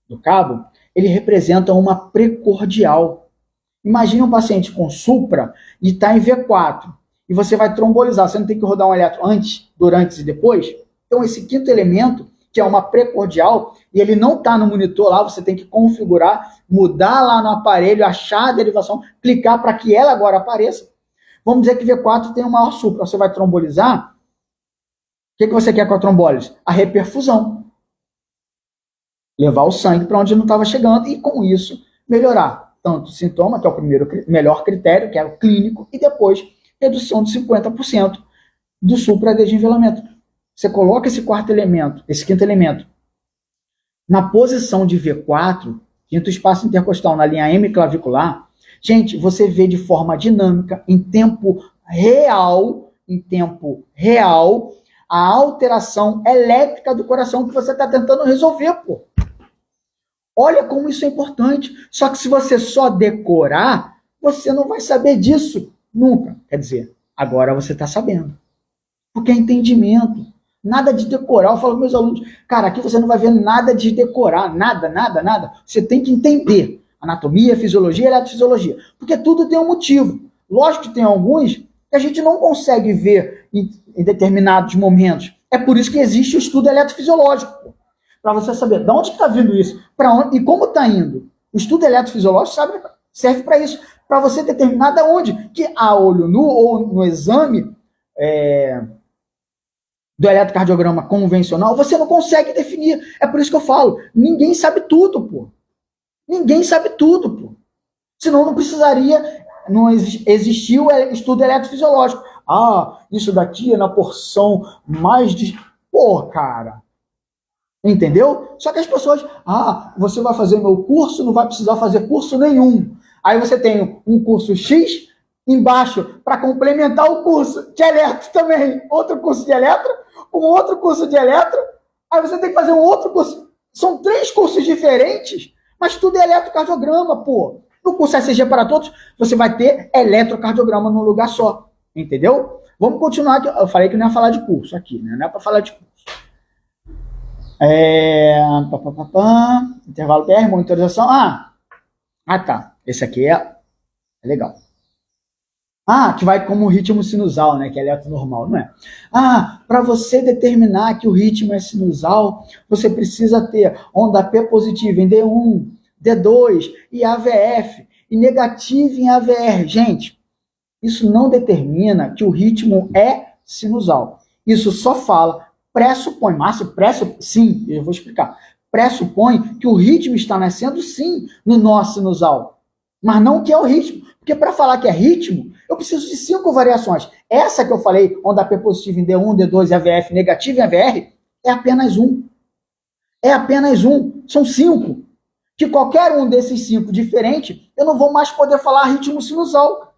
do cabo, ele representa uma precordial. Imagine um paciente com supra e está em V4, e você vai trombolizar, você não tem que rodar um eletro antes, durante e depois? Então esse 5º elemento, que é uma precordial, e ele não está no monitor lá, você tem que configurar, mudar lá no aparelho, achar a derivação, clicar para que ela agora apareça. Vamos dizer que V4 tem o maior supra, você vai trombolizar, o que você quer com a trombólise? A reperfusão. Levar o sangue para onde não estava chegando e, com isso, melhorar tanto o sintoma, que é o melhor critério, que é o clínico, e depois redução de 50% do supradesnivelamento. Você coloca esse 4º elemento, esse 5º elemento, na posição de V4, 5º espaço intercostal na linha hemiclavicular, gente, você vê de forma dinâmica, em tempo real, a alteração elétrica do coração que você está tentando resolver, pô. Olha como isso é importante. Só que se você só decorar, você não vai saber disso nunca. Quer dizer, agora você está sabendo. Porque é entendimento. Nada de decorar. Eu falo para meus alunos, cara, aqui você não vai ver nada de decorar. Nada. Você tem que entender. Anatomia, fisiologia, eletrofisiologia. Porque tudo tem um motivo. Lógico que tem alguns que a gente não consegue ver em determinados momentos. É por isso que existe o estudo eletrofisiológico. Para você saber de onde está vindo isso, para onde e como está indo. O estudo eletrofisiológico Serve para isso, para você determinar de onde, que a olho nu ou no exame do eletrocardiograma convencional, você não consegue definir. É por isso que eu falo, ninguém sabe tudo, pô. Ninguém sabe tudo, pô. Senão não precisaria, não existir o estudo eletrofisiológico. Ah, isso daqui é na porção mais de... Pô, cara. Entendeu? Só que as pessoas, você vai fazer meu curso, não vai precisar fazer curso nenhum. Aí você tem um curso X embaixo para complementar o curso de eletro também. Outro curso de eletro, um outro curso de eletro. Aí você tem que fazer um outro curso. São 3 cursos diferentes, mas tudo é eletrocardiograma, pô. No curso ECG para todos, você vai ter eletrocardiograma num lugar só. Entendeu? Vamos continuar aqui. Eu falei que não ia falar de curso aqui, né? Não é para falar de curso. Intervalo PR, monitorização. Tá. Esse aqui é legal. Que vai como ritmo sinusal, né? Que é eletro normal, não é? Para você determinar que o ritmo é sinusal, você precisa ter onda P positiva em D1, D2 e AVF, e negativa em AVR. Gente, isso não determina que o ritmo é sinusal. Isso só pressupõe, Márcio, sim, eu vou explicar. Pressupõe que o ritmo está nascendo, sim, no nó sinusal, mas não que é o ritmo. Porque para falar que é ritmo, eu preciso de 5 variações. Essa que eu falei, onda P positiva em D1, D2 e AVF, negativa em AVR, é apenas um. É apenas um. São 5. Que qualquer um desses 5 diferente, eu não vou mais poder falar ritmo sinusal.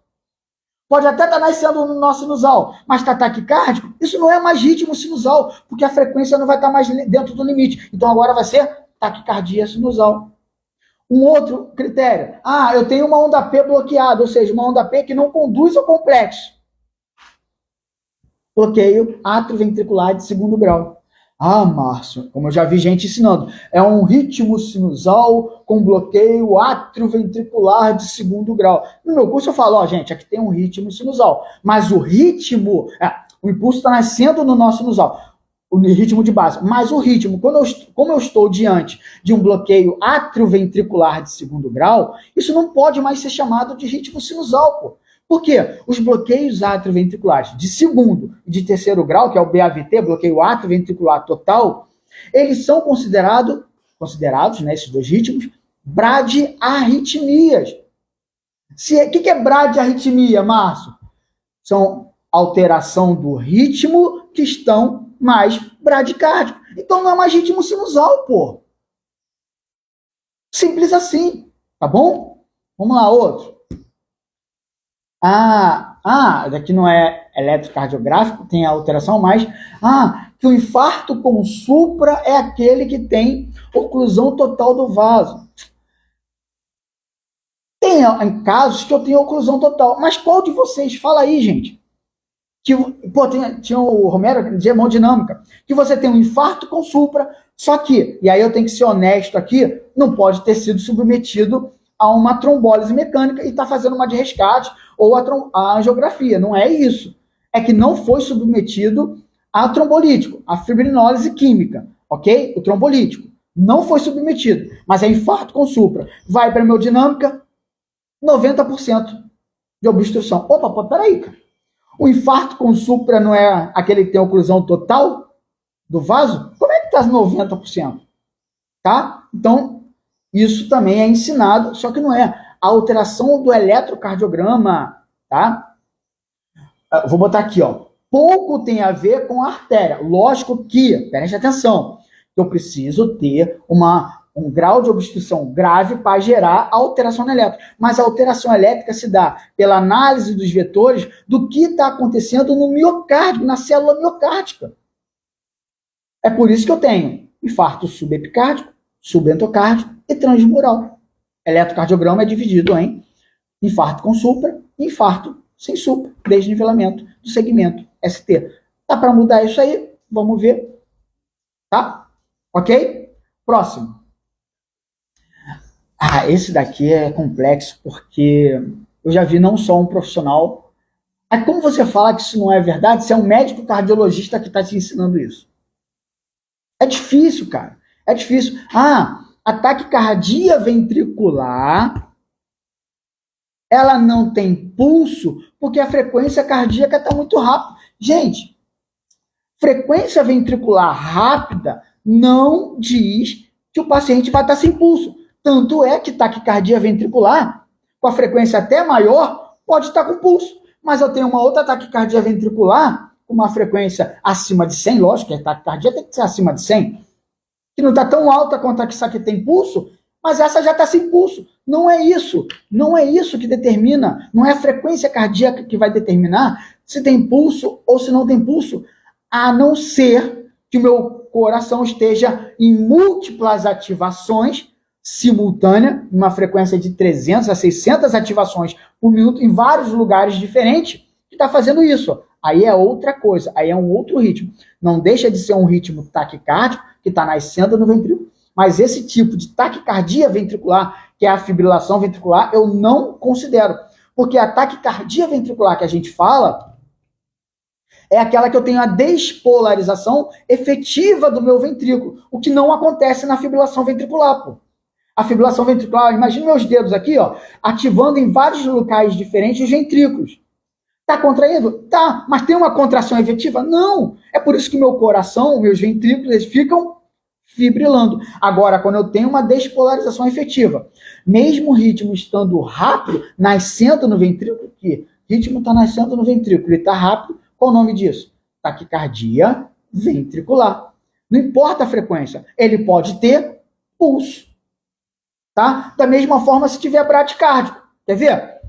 Pode até estar nascendo no nó sinusal, mas está taquicárdico, isso não é mais ritmo sinusal, porque a frequência não vai estar mais dentro do limite. Então agora vai ser taquicardia sinusal. Um outro critério. Eu tenho uma onda P bloqueada, ou seja, uma onda P que não conduz ao complexo. Bloqueio atrioventricular de 2º grau. Márcio, como eu já vi gente ensinando, é um ritmo sinusal com bloqueio atrioventricular de 2º grau. No meu curso eu falo, gente, aqui tem um ritmo sinusal, mas o ritmo, o impulso está nascendo no nó sinusal, o ritmo de base, mas o ritmo, como eu estou diante de um bloqueio atrioventricular de 2º grau, isso não pode mais ser chamado de ritmo sinusal, pô. Por quê? Os bloqueios atrioventriculares de 2º e de 3º grau, que é o BAVT, bloqueio atrioventricular total, eles são considerados, né, esses 2 ritmos, bradiarritmias. O que é bradiarritmia, Márcio? São alteração do ritmo que estão mais bradicárdicos. Então não é mais ritmo sinusal, pô. Simples assim, tá bom? Vamos lá, outro. Daqui não é eletrocardiográfico, tem a alteração, mas que o infarto com supra é aquele que tem oclusão total do vaso. Tem casos que eu tenho oclusão total, mas qual de vocês? Fala aí, gente. Tinha o Romero de hemodinâmica, que você tem um infarto com supra, só que, e aí eu tenho que ser honesto aqui, não pode ter sido submetido a uma trombólise mecânica e está fazendo uma de resgate ou a angiografia. Não é isso. É que não foi submetido a trombolítico, a fibrinólise química, ok? O trombolítico. Não foi submetido, mas é infarto com supra. Vai para a hemodinâmica, 90% de obstrução. Opa, peraí, cara. O infarto com supra não é aquele que tem oclusão total do vaso? Como é que está 90%? Tá? Então, isso também é ensinado, só que não é. A alteração do eletrocardiograma, tá? Vou botar aqui, pouco tem a ver com a artéria. Lógico que, preste atenção, eu preciso ter um grau de obstrução grave para gerar a alteração elétrica. Mas a alteração elétrica se dá pela análise dos vetores do que está acontecendo no miocárdio, na célula miocárdica. É por isso que eu tenho infarto subepicárdico, subendocárdico e transmural. Eletrocardiograma é dividido em infarto com supra e infarto sem supra, desnivelamento do segmento ST. Dá para mudar isso aí? Vamos ver. Tá? Ok? Próximo. Esse daqui é complexo, porque eu já vi não só um profissional. Como você fala que isso não é verdade, se é um médico cardiologista que está te ensinando isso? É difícil, cara. É difícil. Ataque cardíaco ventricular ela não tem pulso porque a frequência cardíaca está muito rápida. Gente, frequência ventricular rápida não diz que o paciente vai estar sem pulso. Tanto é que taquicardia ventricular, com a frequência até maior, pode estar com pulso. Mas eu tenho uma outra taquicardia ventricular, com uma frequência acima de 100, lógico que a taquicardia tem que ser acima de 100, que não está tão alta quanto a que aqui tem pulso, mas essa já está sem pulso. Não é isso. Não é isso que determina, não é a frequência cardíaca que vai determinar se tem pulso ou se não tem pulso, a não ser que o meu coração esteja em múltiplas ativações simultâneas, uma frequência de 300 a 600 ativações por minuto em vários lugares diferentes, que está fazendo isso. Aí é outra coisa, aí é um outro ritmo. Não deixa de ser um ritmo taquicárdico que está nascendo no ventrículo. Mas esse tipo de taquicardia ventricular, que é a fibrilação ventricular, eu não considero. Porque a taquicardia ventricular que a gente fala é aquela que eu tenho a despolarização efetiva do meu ventrículo, o que não acontece na fibrilação ventricular, pô. A fibrilação ventricular, imagina meus dedos aqui, ó, ativando em vários locais diferentes os ventrículos. Tá contraindo? Tá, mas tem uma contração efetiva? Não. É por isso que meu coração, meus ventrículos, eles ficam fibrilando. Agora, quando eu tenho uma despolarização efetiva, mesmo o ritmo estando rápido, nascendo no ventrículo, que ritmo está nascendo no ventrículo, ele está rápido, qual o nome disso? Taquicardia ventricular. Não importa a frequência, ele pode ter pulso. Tá? Da mesma forma se tiver bradicárdico. Quer ver?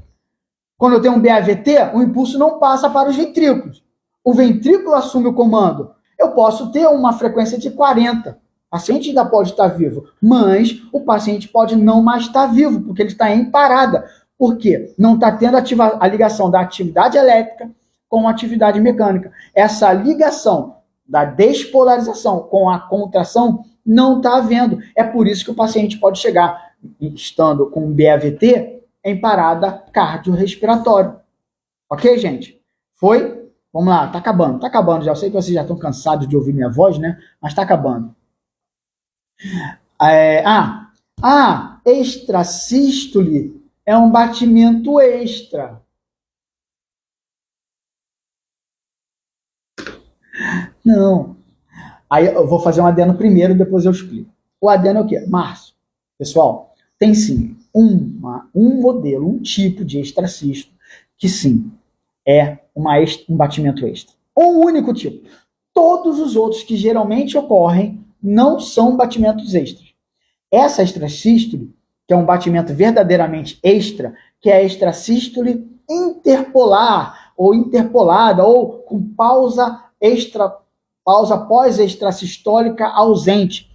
Quando eu tenho um BAVT, o impulso não passa para os ventrículos. O ventrículo assume o comando. Eu posso ter uma frequência de 40. O paciente ainda pode estar vivo, mas o paciente pode não mais estar vivo, porque ele está em parada. Por quê? Não está tendo a ligação da atividade elétrica com a atividade mecânica. Essa ligação da despolarização com a contração não está havendo. É por isso que o paciente pode chegar, estando com um BAVT, em parada cardiorrespiratória. Ok, gente? Foi? Vamos lá, tá acabando já. Eu sei que vocês já estão cansados de ouvir minha voz, né? Mas tá acabando. Extrasístole é um batimento extra. Não. Aí eu vou fazer um adeno primeiro, depois eu explico. O adeno é o quê? Márcio. Pessoal, tem sim um modelo, um tipo de extrasístole que sim, é um batimento extra. Um único tipo. Todos os outros que geralmente ocorrem não são batimentos extras. Essa extrasístole, que é um batimento verdadeiramente extra, que é a extrasístole interpolar, ou interpolada, ou com pausa pós-extrasistólica ausente.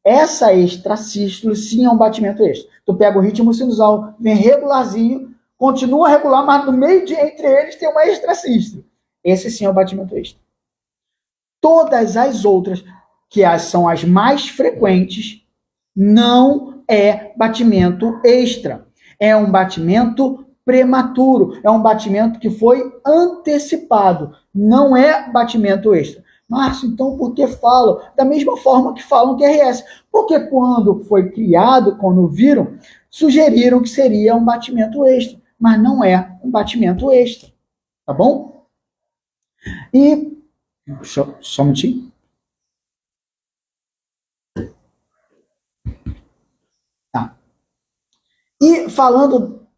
Essa extrasístole sim é um batimento extra. Tu pega o ritmo sinusal, vem regularzinho, continua regular, mas no meio entre eles tem uma extrasístole. Esse sim é o batimento extra. Todas as outras, que são as mais frequentes, não é batimento extra. É um batimento prematuro. É um batimento que foi antecipado. Não é batimento extra. Márcio, então por que falam? Da mesma forma que falam QRS. Porque quando foi criado, quando viram, sugeriram que seria um batimento extra. Mas não é um batimento extra. Tá bom? E... Só um minutinho. Tá. E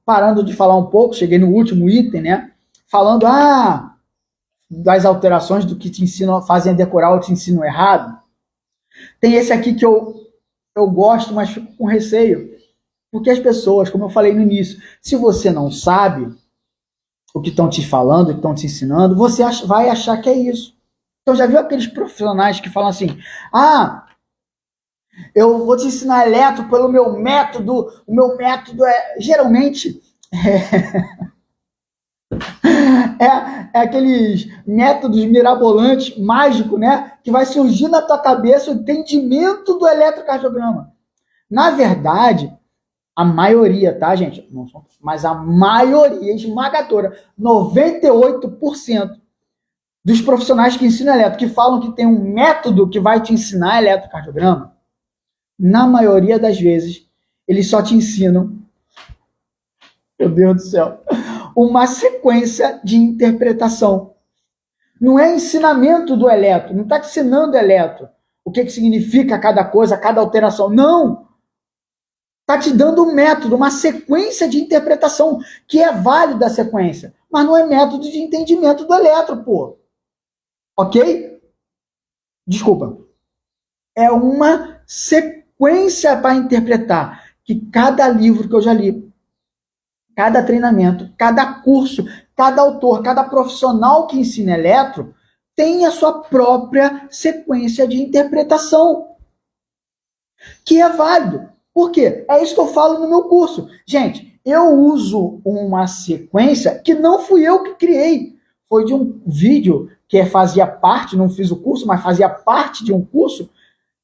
parando de falar um pouco, cheguei no último item, né? Falando, das alterações do que te ensinam, fazem decorar ou te ensinam errado. Tem esse aqui que eu gosto, mas fico com receio. Porque as pessoas, como eu falei no início, se você não sabe o que estão te falando, o que estão te ensinando, você vai achar que é isso. Então já viu aqueles profissionais que falam assim, eu vou te ensinar eletro pelo meu método, o meu método geralmente é aqueles métodos mirabolantes, mágicos, né? Que vai surgir na tua cabeça o entendimento do eletrocardiograma. Na verdade, a maioria, tá, gente? Não são, mas a maioria esmagadora, 98% dos profissionais que ensinam eletro, que falam que tem um método que vai te ensinar eletrocardiograma, na maioria das vezes, eles só te ensinam Meu Deus do céu. Uma sequência de interpretação. Não é ensinamento do eletro, não está ensinando o eletro o que significa cada coisa, cada alteração. Não! Está te dando um método, uma sequência de interpretação, que é válida a sequência, mas não é método de entendimento do eletro, pô. Ok? Desculpa. É uma sequência para interpretar, que cada livro que eu já li, cada treinamento, cada curso, cada autor, cada profissional que ensina eletro tem a sua própria sequência de interpretação, que é válido. Por quê? É isso que eu falo no meu curso. Gente, eu uso uma sequência que não fui eu que criei. Foi de um vídeo que fazia parte, não fiz o curso, mas fazia parte de um curso,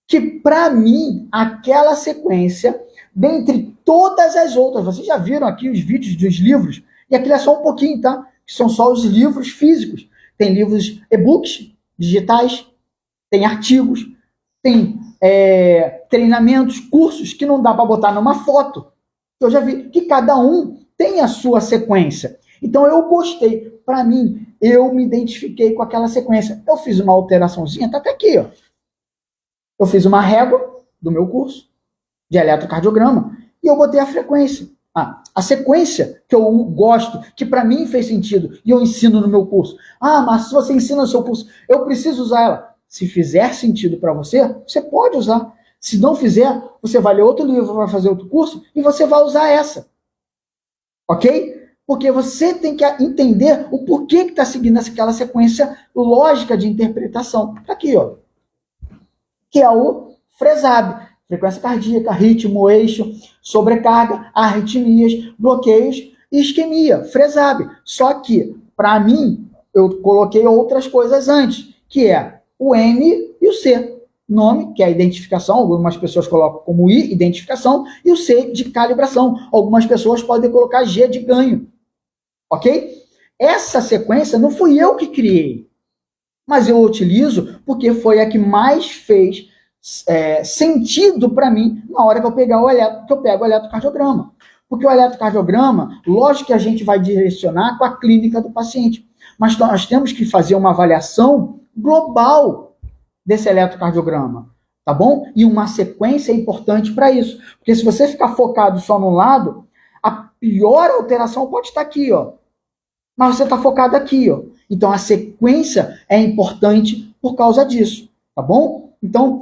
que para mim, aquela sequência, dentre todas as outras, vocês já viram aqui os vídeos dos livros, e aquilo é só um pouquinho, tá? Que são só os livros físicos. Tem livros e-books digitais, tem artigos, tem treinamentos, cursos que não dá para botar numa foto. Eu já vi que cada um tem a sua sequência. Então eu gostei. Para mim, eu me identifiquei com aquela sequência. Eu fiz uma alteraçãozinha, tá até aqui, ó. Eu fiz uma régua do meu curso de eletrocardiograma e eu botei a frequência. A sequência que eu gosto, que para mim fez sentido e eu ensino no meu curso. Mas se você ensina no seu curso, eu preciso usar ela. Se fizer sentido para você, você pode usar. Se não fizer, você vai ler outro livro, vai fazer outro curso e você vai usar essa. Ok? Porque você tem que entender o porquê que está seguindo aquela sequência lógica de interpretação. Tá aqui, ó. Que é o FRESAB. Frequência cardíaca, ritmo, eixo, sobrecarga, arritmias, bloqueios e isquemia. FRESAB. Só que, para mim, eu coloquei outras coisas antes, que é o N e o C. Nome, que é a identificação, algumas pessoas colocam como I, identificação, e o C de calibração. Algumas pessoas podem colocar G de ganho. Ok? Essa sequência não fui eu que criei, mas eu utilizo porque foi a que mais fez sentido para mim na hora que eu pego o eletrocardiograma. Porque o eletrocardiograma, lógico que a gente vai direcionar com a clínica do paciente, mas nós temos que fazer uma avaliação global desse eletrocardiograma, tá bom? E uma sequência é importante para isso, porque se você ficar focado só num lado, a pior alteração pode estar aqui, ó, mas você está focado aqui, ó. Então a sequência é importante por causa disso, tá bom? Então,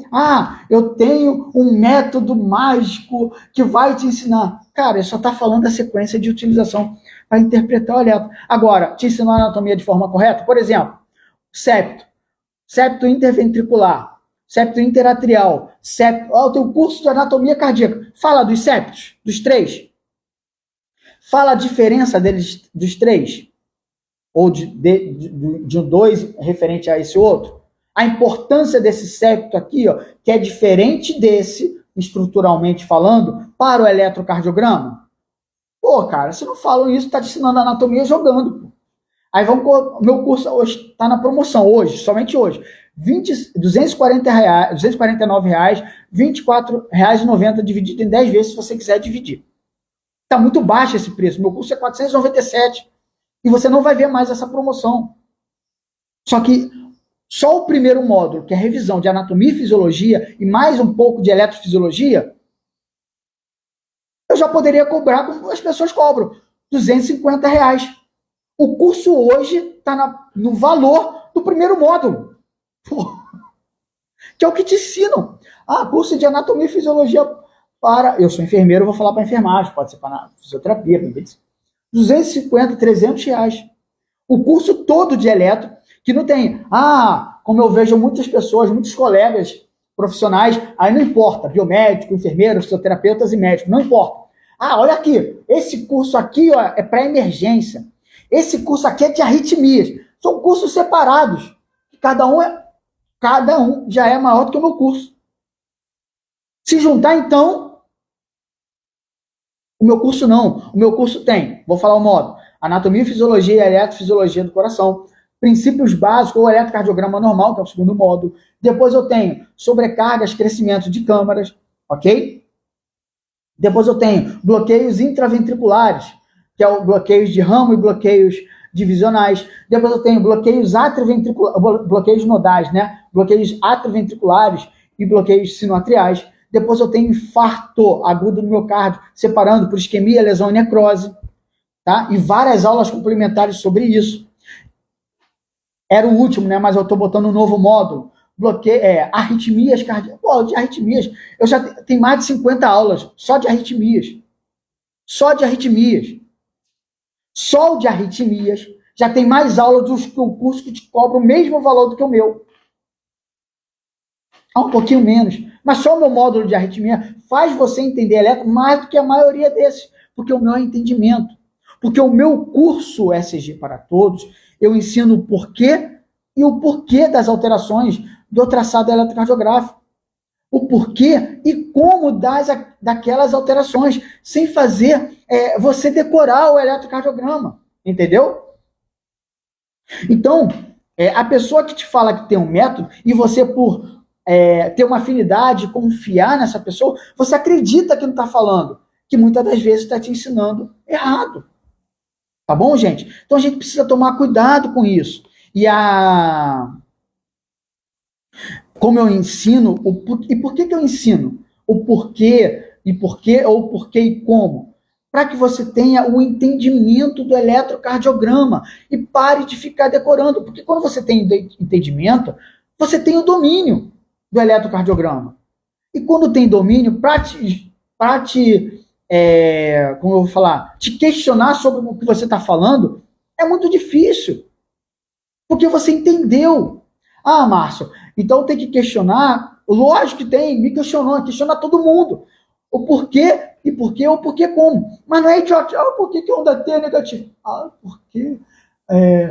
eu tenho um método mágico que vai te ensinar. Cara, ele só está falando da sequência de utilização para interpretar o eletro. Agora, te ensinar a anatomia de forma correta? Por exemplo, septo interventricular, septo interatrial, septo... eu tenho um curso de anatomia cardíaca. Fala dos septos, dos três. Fala a diferença deles, dos três. Ou de um dois referente a esse outro. A importância desse septo aqui, ó, que é diferente desse, estruturalmente falando, para o eletrocardiograma. Pô, cara, se não falam isso, tá te ensinando anatomia jogando. Pô. Aí meu curso hoje está na promoção, hoje, somente hoje. R$249, R$24,90 dividido em 10 vezes, se você quiser dividir. Tá muito baixo esse preço. Meu curso é R$497. E você não vai ver mais essa promoção. Só que só o primeiro módulo, que é a revisão de anatomia e fisiologia, e mais um pouco de eletrofisiologia, eu já poderia cobrar como as pessoas cobram, R$250. O curso hoje está no valor do primeiro módulo. Pô, que é o que te ensinam. Curso de anatomia e fisiologia para... Eu sou enfermeiro, eu vou falar para enfermagem, pode ser para fisioterapia, para medicina. R$250, R$300. O curso todo de eletro, que não tem, como eu vejo muitas pessoas, muitos colegas profissionais, aí não importa, biomédico, enfermeiro, fisioterapeutas e médicos, não importa. Olha aqui, esse curso aqui, ó, é para emergência. Esse curso aqui é de arritmias. São cursos separados. Cada um já é maior do que o meu curso. Se juntar, então, o meu curso não. O meu curso tem, vou falar o modo, anatomia, fisiologia e eletrofisiologia do coração, princípios básicos ou eletrocardiograma normal, que é o segundo módulo. Depois eu tenho sobrecargas, crescimento de câmaras, ok? Depois eu tenho bloqueios intraventriculares, que é o bloqueios de ramo e bloqueios divisionais. Depois eu tenho bloqueios atrioventriculares, bloqueios nodais, né? Bloqueios atrioventriculares e bloqueios sinoatriais. Depois eu tenho infarto agudo do miocárdio, separando por isquemia, lesão e necrose, tá? E várias aulas complementares sobre isso. Era o último, né? Mas eu estou botando um novo módulo. Arritmias cardíacas. Pô, de arritmias, eu já tenho mais de 50 aulas só de arritmias. Só de arritmias. Só o de arritmias já tem mais aulas do que o curso que te cobra o mesmo valor do que o meu. Um pouquinho menos. Mas só o meu módulo de arritmia faz você entender eletro mais do que a maioria desses. Porque o meu é entendimento. Porque o meu curso ECG para Todos, eu ensino o porquê e o porquê das alterações do traçado eletrocardiográfico. O porquê e como daquelas alterações, sem fazer você decorar o eletrocardiograma. Entendeu? Então, a pessoa que te fala que tem um método, e você, por ter uma afinidade, confiar nessa pessoa, você acredita que não está falando, que muitas das vezes está te ensinando errado. Tá bom, gente? Então a gente precisa tomar cuidado com isso. E como eu ensino, e por que eu ensino? O porquê ou o porquê e como? Para que você tenha o entendimento do eletrocardiograma e pare de ficar decorando. Porque quando você tem entendimento, você tem o domínio do eletrocardiograma. E quando tem domínio, como eu vou falar, te questionar sobre o que você está falando, é muito difícil. Porque você entendeu. Ah, Márcio, então tem que questionar. Lógico que tem, me questionou, questiona todo mundo. O porquê, e porquê, o porquê como. Mas não é idiota, por que a onda T é negativa? Porque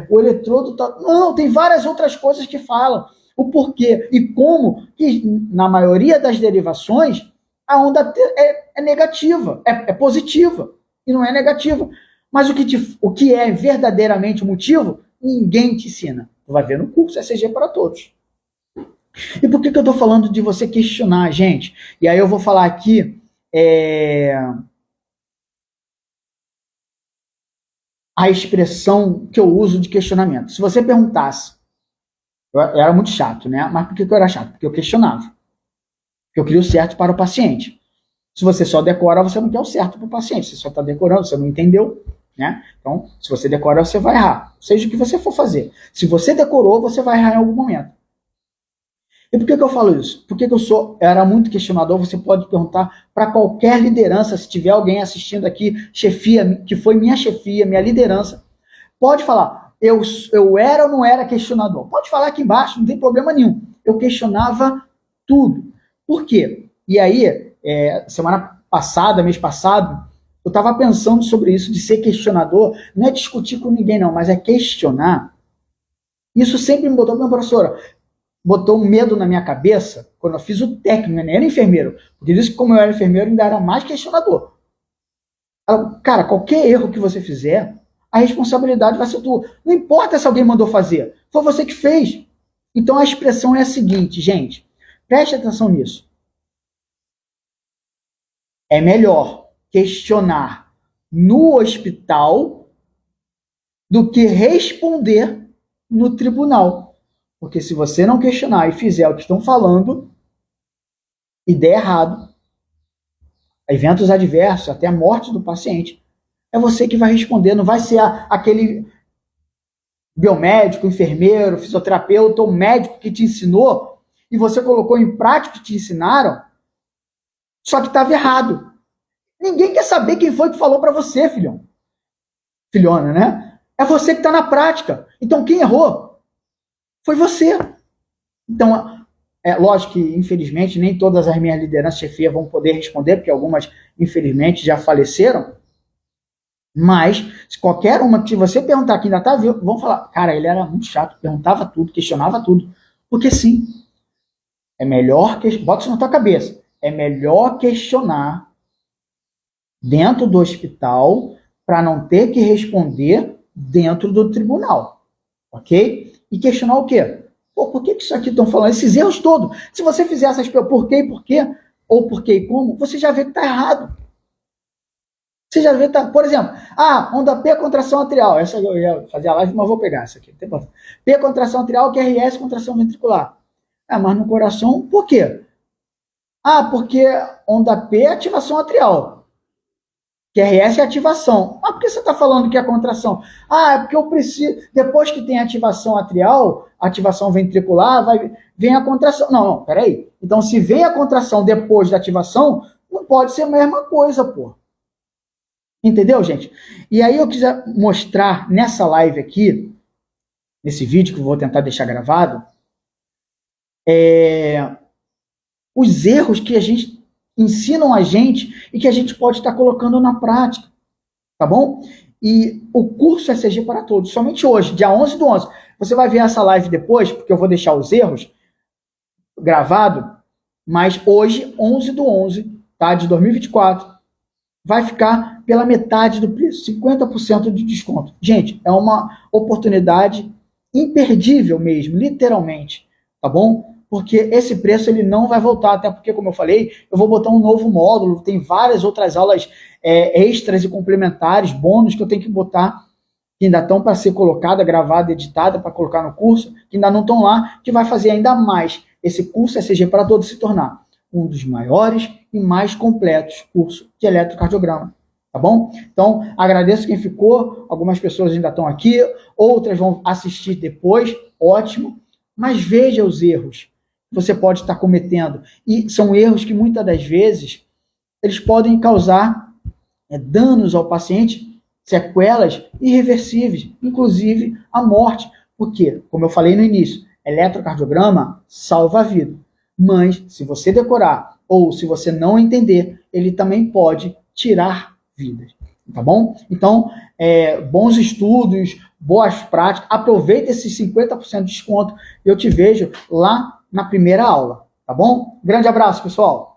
o eletrodo está... Não, tem várias outras coisas que falam. O porquê e como, que na maioria das derivações, a onda T é negativa, é positiva, e não é negativa. Mas o que é verdadeiramente o motivo, ninguém te ensina. Tu vai ver no curso ECG para Todos. E por que eu estou falando de você questionar, gente? E aí eu vou falar aqui a expressão que eu uso de questionamento. Se você perguntasse, eu era muito chato, né? Mas por que eu era chato? Porque eu questionava. Porque eu queria o certo para o paciente. Se você só decora, você não quer o certo para o paciente. Você só está decorando, você não entendeu, né? Então, se você decora, você vai errar. Seja o que você for fazer. Se você decorou, você vai errar em algum momento. E por que eu falo isso? Porque eu era muito questionador. Você pode perguntar para qualquer liderança, se tiver alguém assistindo aqui, chefia, que foi minha chefia, minha liderança, pode falar, eu era ou não era questionador? Pode falar aqui embaixo, não tem problema nenhum. Eu questionava tudo. Por quê? E aí, semana passada, mês passado, eu estava pensando sobre isso, de ser questionador, não é discutir com ninguém não, mas é questionar. Isso sempre me botou, minha professora, botou um medo na minha cabeça, quando eu fiz o técnico, eu nem era enfermeiro, porque isso, como eu era enfermeiro, ainda era mais questionador. Cara, qualquer erro que você fizer, a responsabilidade vai ser tua. Não importa se alguém mandou fazer, foi você que fez. Então a expressão é a seguinte, gente, preste atenção nisso. É melhor questionar no hospital do que responder no tribunal. Porque se você não questionar e fizer o que estão falando e der errado, eventos adversos, até a morte do paciente, é você que vai responder, não vai ser aquele biomédico, enfermeiro, fisioterapeuta ou médico que te ensinou e você colocou em prática o que te ensinaram, só que estava errado. Ninguém quer saber quem foi que falou para você, filhão. Filhona, né? É você que está na prática. Então, quem errou foi você. Então, lógico que, infelizmente, nem todas as minhas lideranças chefia vão poder responder, porque algumas, infelizmente, já faleceram. Mas, se qualquer uma que você perguntar que ainda está vivo, vão falar, cara, ele era muito chato, perguntava tudo, questionava tudo. Porque sim, é melhor, bota isso na tua cabeça, é melhor questionar dentro do hospital para não ter que responder dentro do tribunal. Ok? E questionar o quê? Pô, por que isso aqui estão falando? Esses erros todos. Se você fizer essas por quê e por quê, ou por quê e como, você já vê que está errado. Você já vê, por exemplo, onda P, contração atrial. Essa eu ia fazer a live, mas vou pegar essa aqui. P, contração atrial, QRS, contração ventricular. Mas no coração, por quê? Porque onda P é ativação atrial. QRS é ativação. Por que você está falando que é contração? É porque eu preciso, depois que tem ativação atrial, ativação ventricular, vem a contração. Não, peraí. Então, se vem a contração depois da ativação, não pode ser a mesma coisa, pô. Entendeu, gente? E aí eu quiser mostrar nessa live aqui, nesse vídeo que eu vou tentar deixar gravado, os erros que a gente ensinam a gente e que a gente pode estar colocando na prática, tá bom? E o curso ECG para todos, somente hoje, dia 11/11. Você vai ver essa live depois, porque eu vou deixar os erros gravado, mas hoje, 11/11, tá, de 2024, vai ficar pela metade do preço, 50% de desconto. Gente, é uma oportunidade imperdível mesmo, literalmente, tá bom? Porque esse preço ele não vai voltar, até porque, como eu falei, eu vou botar um novo módulo, tem várias outras aulas extras e complementares, bônus que eu tenho que botar, que ainda estão para ser colocada, gravada, editada, para colocar no curso, que ainda não estão lá, que vai fazer ainda mais esse curso ECG para todos se tornar um dos maiores e mais completos cursos de eletrocardiograma, tá bom? Então, agradeço quem ficou, algumas pessoas ainda estão aqui, outras vão assistir depois, ótimo, mas veja os erros que você pode estar cometendo, e são erros que muitas das vezes eles podem causar danos ao paciente, sequelas irreversíveis, inclusive a morte, porque, como eu falei no início, eletrocardiograma salva a vida, mas se você decorar ou se você não entender, ele também pode tirar vidas, tá bom? Então, bons estudos, boas práticas, aproveita esses 50% de desconto, eu te vejo lá na primeira aula, tá bom? Grande abraço, pessoal!